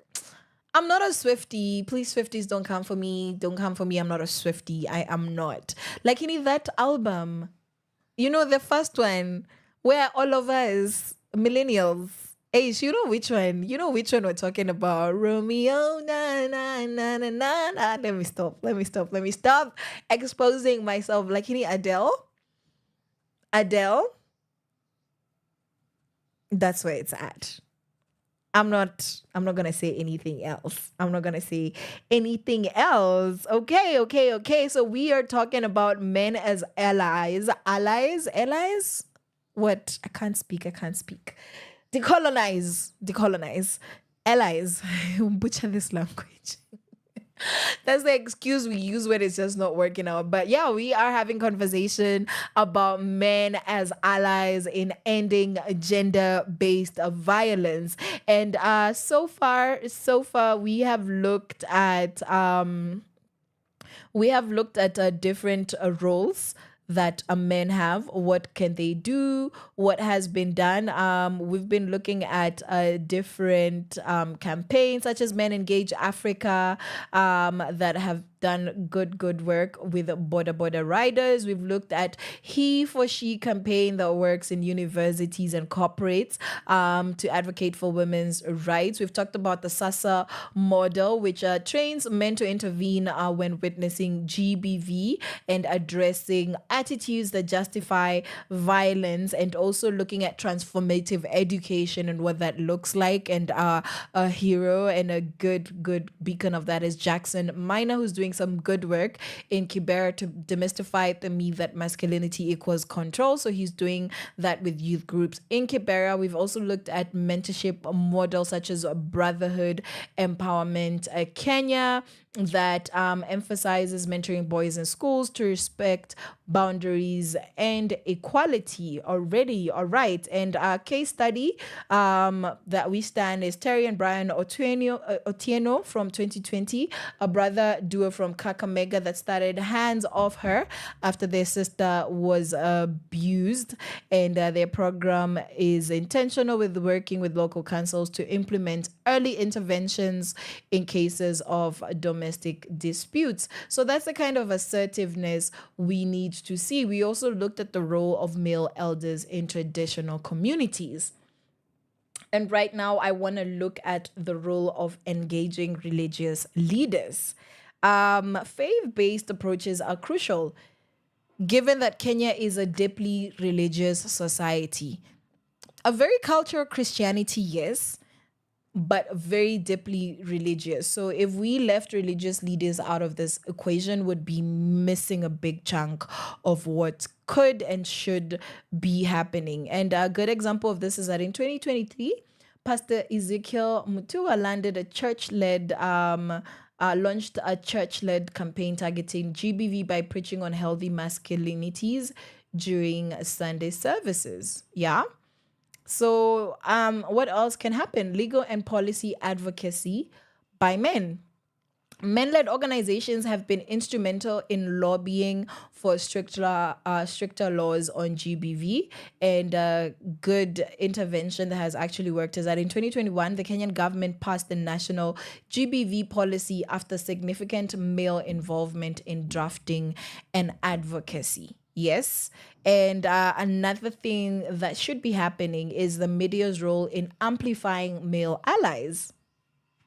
I'm not a Swiftie. Please, Swifties, don't come for me. I'm not a Swiftie. I am not. Like, you need that album. You know, the first one where all of us millennials Ace, you know which one? You know which one we're talking about? Romeo, na na na na na na. Let me stop. Let me stop. Let me stop exposing myself. Like any Adele. Adele. That's where it's at. I'm not gonna say anything else. I'm not gonna say anything else. Okay. So we are talking about men as allies. Allies? What? I can't speak. Decolonize. Allies. Butcher this language. That's the excuse we use when it's just not working out. But yeah, we are having conversation about men as allies in ending gender-based violence. And so far, we have looked at different roles that men have. What can they do? What has been done? We've been looking at different campaigns such as Men Engage Africa that have done good work with border riders. We've looked at he for she campaign that works in universities and corporates to advocate for women's rights. We've talked about the SASA model, which trains men to intervene when witnessing GBV and addressing attitudes that justify violence, and also looking at transformative education and what that looks like. And a hero and a good beacon of that is Jackson Minor, who's doing some good work in Kibera to demystify the myth that masculinity equals control. So he's doing that with youth groups in Kibera. We've also looked at mentorship models such as Brotherhood Empowerment Kenya that emphasizes mentoring boys in schools to respect boundaries and equality already. All right. And our case study that we stand is Terry and Brian Otieno from 2020, a brother duo from Kakamega that started Hands Off Her after their sister was abused. And their program is intentional with working with local councils to implement early interventions in cases of domestic disputes. So that's the kind of assertiveness we need to see. We also looked at the role of male elders in traditional communities. And right now, I want to look at the role of engaging religious leaders. Faith-based approaches are crucial, given that Kenya is a deeply religious society. A very cultural Christianity, yes, but very deeply religious. So if we left religious leaders out of this equation, would be missing a big chunk of what could and should be happening. And a good example of this is that in 2023, Pastor Ezekiel Mutua launched a church-led campaign targeting GBV by preaching on healthy masculinities during Sunday services. Yeah. So what else can happen? Legal and policy advocacy by men. Men-led organizations have been instrumental in lobbying for stricter laws on GBV, and a good intervention that has actually worked is that in 2021, the Kenyan government passed the national GBV policy after significant male involvement in drafting and advocacy. Yes. And another thing that should be happening is the media's role in amplifying male allies.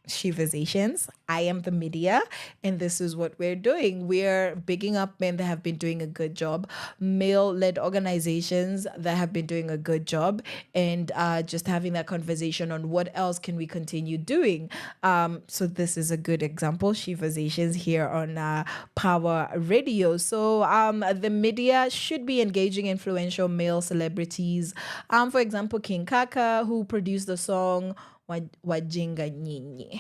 Sheversations, I am the media, and this is what we're doing. We're bigging up men that have been doing a good job, male-led organizations that have been doing a good job, and just having that conversation on what else can we continue doing. So this is a good example, Sheversations here on Power Radio. So the media should be engaging influential male celebrities. For example, King Kaka, who produced the song Wajinga Nyinyi.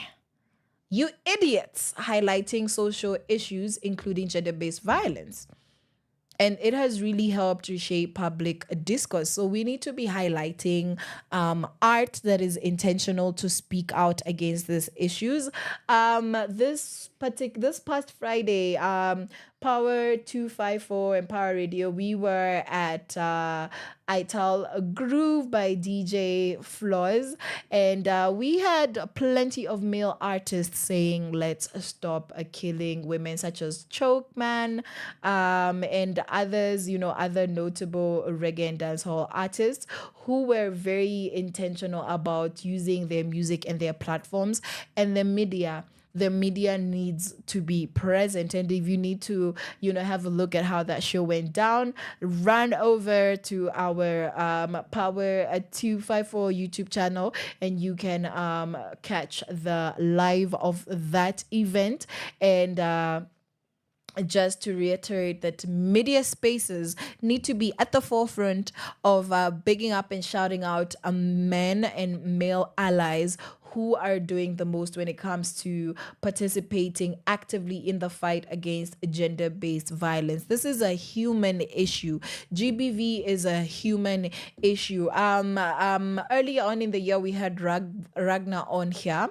You idiots, highlighting social issues, including gender-based violence. And it has really helped to shape public discourse. So we need to be highlighting art that is intentional to speak out against these issues. This past Friday, Power 254 and Power Radio, we were at Ital Groove by DJ Flozz, and we had plenty of male artists saying let's stop killing women, such as Chokeman, and others, other notable reggae and dancehall artists who were very intentional about using their music and their platforms. And the media needs to be present. And if you need to, have a look at how that show went down, run over to our Power 254 YouTube channel, and you can catch the live of that event. And just to reiterate that media spaces need to be at the forefront of bigging up and shouting out men and male allies who are doing the most when it comes to participating actively in the fight against gender-based violence. This is a human issue. GBV is a human issue. Earlier on in the year, we had Ragnar on here.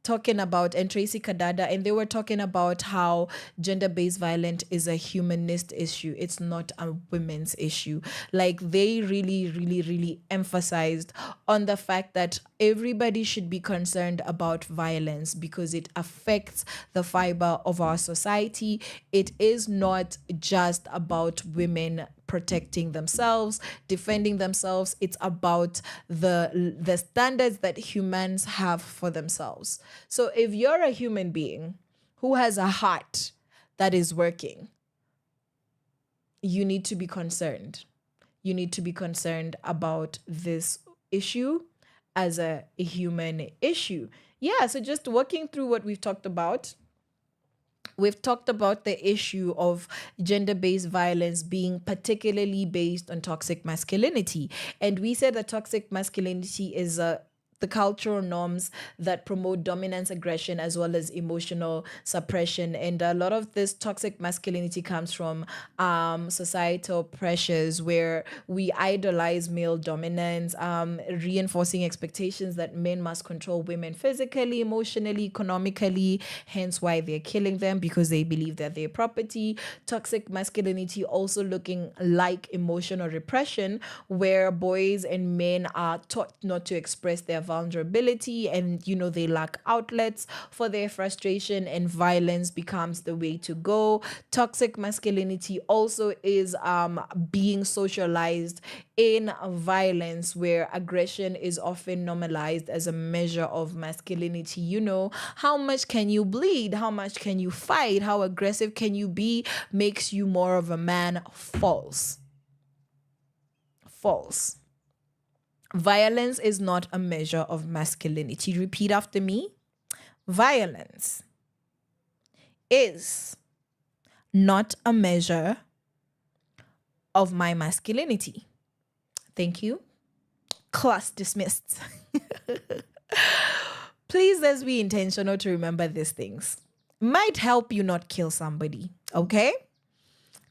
Talking about, and Tracy Kadada, and they were talking about how gender-based violence is a humanist issue. It's not a women's issue. Like, they really, really, really emphasized on the fact that everybody should be concerned about violence because it affects the fiber of our society. It is not just about women protecting themselves, defending themselves. It's about the standards that humans have for themselves. So if you're a human being who has a heart that is working, you need to be concerned. You need to be concerned about this issue as a human issue. Yeah, so just working through what we've talked about. We've talked about the issue of gender-based violence being particularly based on toxic masculinity. And we said that toxic masculinity is the cultural norms that promote dominance, aggression, as well as emotional suppression. And a lot of this toxic masculinity comes from societal pressures where we idolize male dominance, reinforcing expectations that men must control women physically, emotionally, economically, hence why they're killing them, because they believe that they're property. Toxic masculinity also looking like emotional repression, where boys and men are taught not to express their vulnerability, and they lack outlets for their frustration, and violence becomes the way to go. Toxic masculinity also is being socialized in violence, where aggression is often normalized as a measure of masculinity. How much can you bleed? How much can you fight? How aggressive can you be? Makes you more of a man. False. Violence is not a measure of masculinity. Repeat after me. Violence is not a measure of my masculinity. Thank you. Class dismissed. Please, let's be intentional to remember these things. Might help you not kill somebody, okay?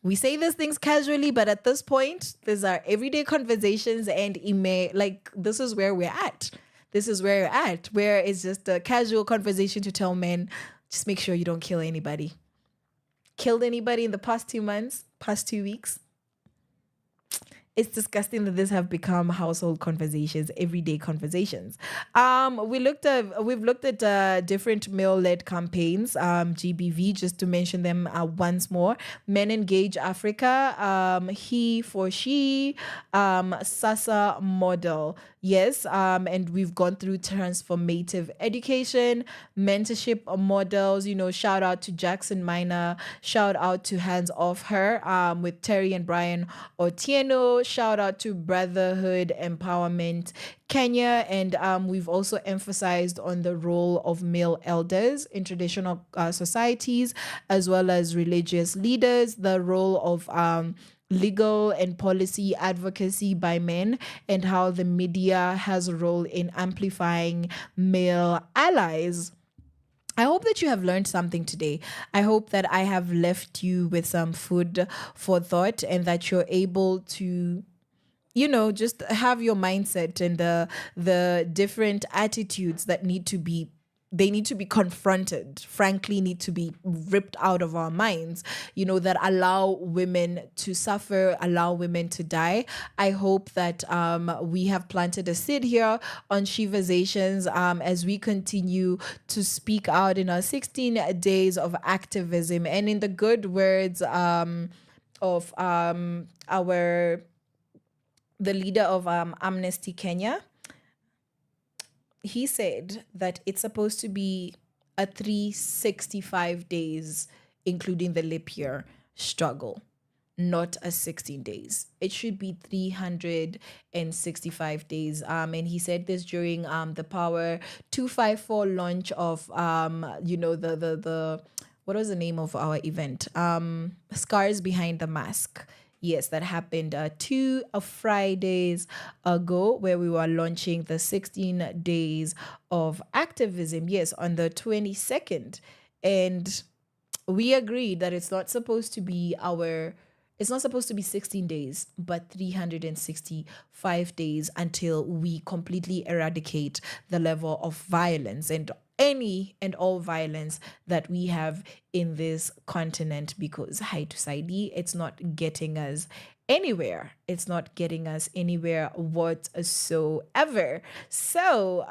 We say these things casually, but at this point, these are everyday conversations, and this is where we're at. This is where you're at, where it's just a casual conversation to tell men, just make sure you don't kill anybody. Killed anybody in the past 2 months, past 2 weeks? It's disgusting that this have become household conversations, everyday conversations. We've looked at different male-led campaigns, GBV, just to mention them once more. Men Engage Africa, He for She, Sasa Model. Yes, and we've gone through transformative education, mentorship models. Shout out to Jackson Minor, shout out to Hands Off Her with Terry and Brian Otieno. Shout out to Brotherhood Empowerment Kenya, and we've also emphasized on the role of male elders in traditional societies, as well as religious leaders, the role of legal and policy advocacy by men, and how the media has a role in amplifying male allies. I hope that you have learned something today. I hope that I have left you with some food for thought, and that you're able to, just have your mindset and the different attitudes that need to be they need to be confronted, frankly, need to be ripped out of our minds, that allow women to suffer, allow women to die. I hope that we have planted a seed here on Sheversations as we continue to speak out in our 16 days of activism. And in the good words of the leader of Amnesty Kenya, he said that it's supposed to be a 365 days, including the leap year struggle, not a 16 days. It should be 365 days. And he said this during the Power 254 launch of the what was the name of our event? Scars Behind the Mask. Yes, that happened 2 Fridays ago, where we were launching the 16 days of activism. Yes, on the 22nd. And we agreed that it's not supposed to be 16 days, but 365 days until we completely eradicate the level of violence and any and all violence that we have in this continent, because it's not getting us anywhere. It's not getting us anywhere whatsoever. So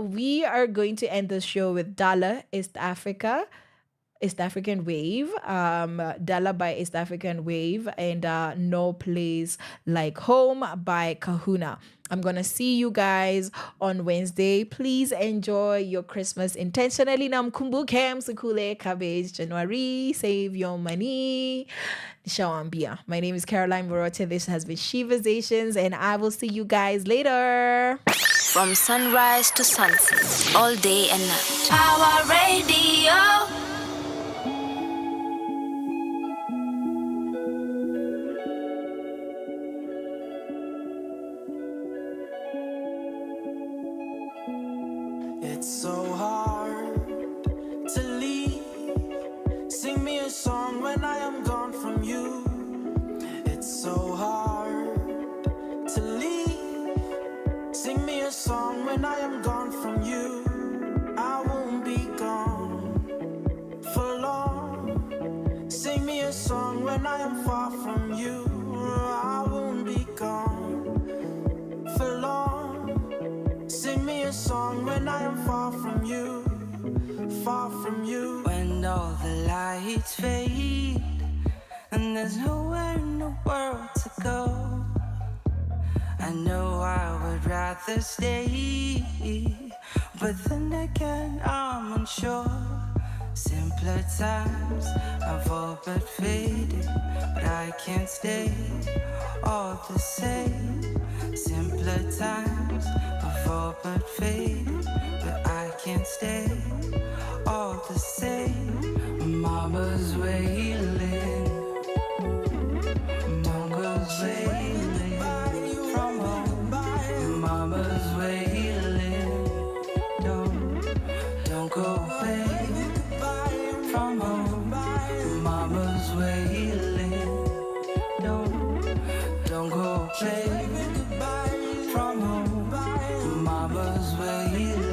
we are going to end the show with Dala East African Wave, Dala by East African Wave, and No Place Like Home by Kahuna. I'm gonna see you guys on Wednesday. Please enjoy your Christmas intentionally. Namkumbuke msukule cabbage January. Save your money. Nishawambia. My name is Caroline Murote. This has been Sheversations, and I will see you guys later. From sunrise to sunset, all day and night. Power Radio. It's so hard to leave. Sing me a song when I am gone from you. It's so hard to leave. Sing me a song when I am gone from you. I won't be gone for long. Sing me a song when I am far from you. I won't be gone for long. Sing me a song when I am far from you, far from you. When all the lights fade and there's nowhere in the world to go, I know I would rather stay, but then again I'm unsure. Simpler times have all but faded, but I can't stay all the same. Simpler times have all but faded, but I can't stay all the same. Mama's wailing, Mongo's wailing from home. Mama's wailing, don't go away from home. Mama's wailing, don't go away from home. Mama's wailing,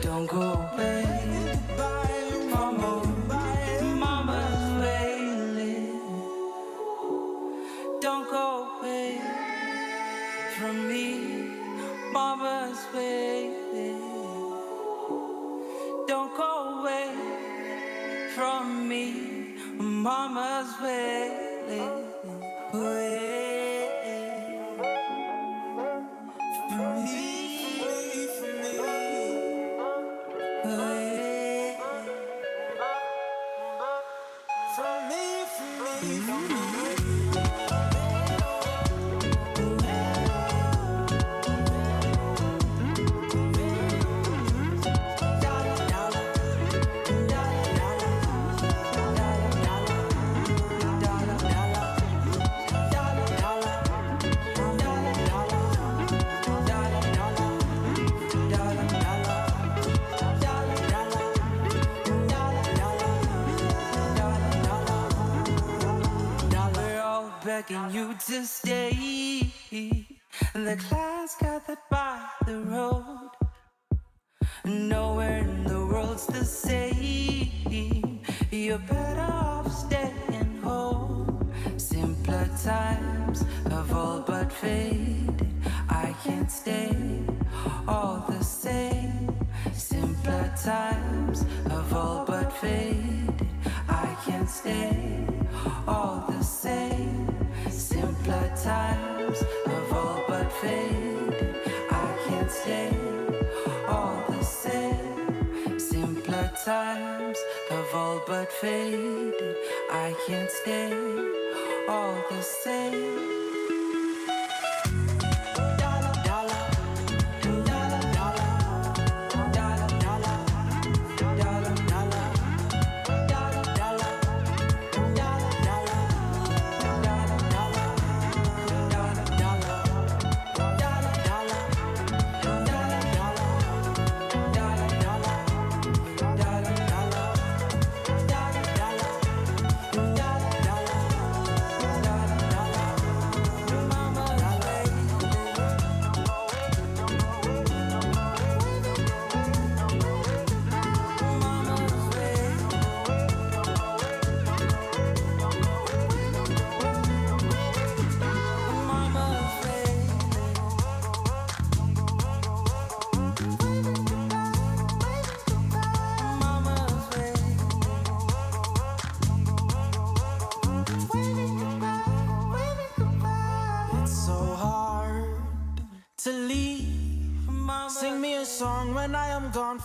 don't go away from home. Mama's wailing, don't go away from me. Mama's wailing, don't go away from me. Mama's wailing, for me, for me. From me, from me, from me. Begging you to stay. The class gathered by the road. Nowhere in the world's the same. You're better off staying home. Simpler times have all but faded. I can't stay all the same. Simpler times have all but faded. I can't stay all the same. Simpler times have all but faded. I can't stay all the same. Simpler times have all but faded. I can't stay all the same.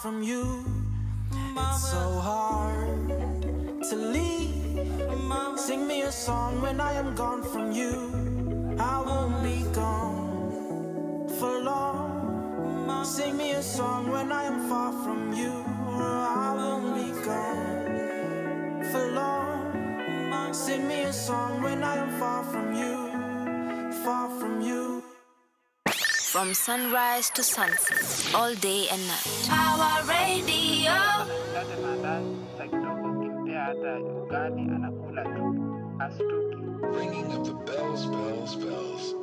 From you, it's so hard to leave. Sing me a song when I am gone from you. I won't be gone for long. Sing me a song when I am far from you. I won't be gone for long. Sing me a song when I am far from you, far from you. From sunrise to sunset, all day and night. Power Radio. Ringing of the bells, bells, bells.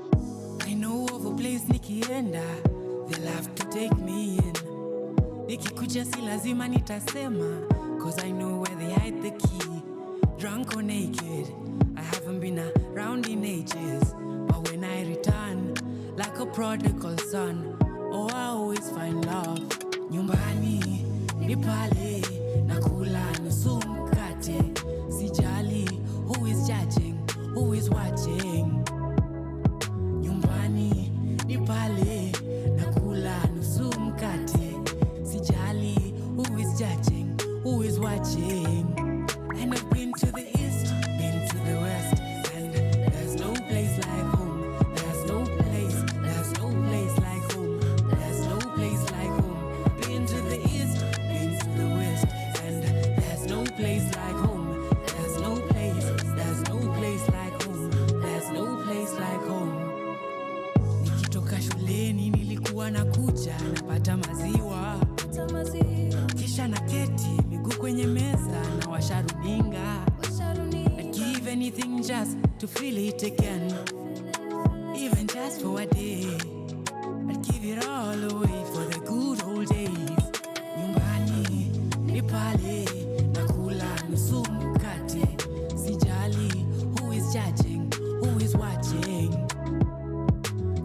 I know of a place nikienda, they'll have to take me in. Nikikuja si lazima nitasema, cause I know where they hide the key. Drunk or naked, I haven't been around in ages. But when I return, like a prodigal son, oh, I always find love. Nyumbani, ni pale, nakula nusu mkate. Sijali, who is judging, who is watching. Nyumbani, ni pale, nakula nusu mkate. Sijali, who is judging, who is watching. And I've been to the east, been to the west, and there's no place like home. Napata maziwa, kisha na keti miguu kwenye meza na washa runinga. I'd give anything just to feel it again, even just for a day. I'd give it all away for the good old days. Nyumbani, ni pale, nakula nusu mkate. Sijali, who is judging, who is watching.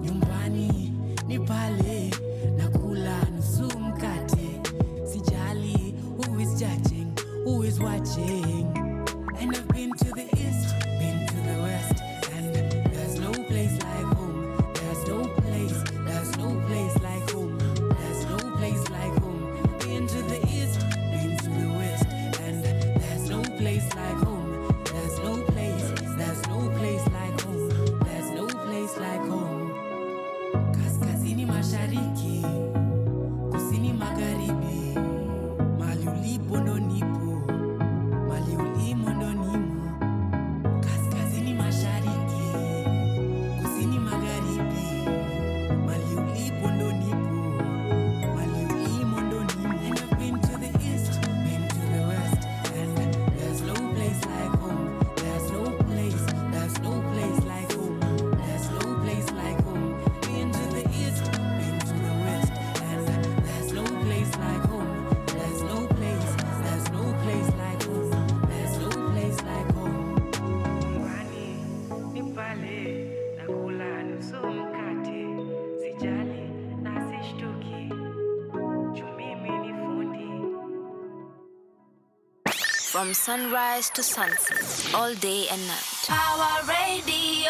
Nyumbani, ni pale, nakula nusu mkate. Sijali, who is judging, who is watching. And I've been to the east, been to the west, and there's no place like home. There's no place like home. There's no place like home. Been to the east, been to the west, and there's no place like home. There's no place like home. There's no place like home. Kaskazini mashariki, kusini magharibi, mali ulipo ndo nipo, mali From sunrise to sunset, all day and night. Power Radio.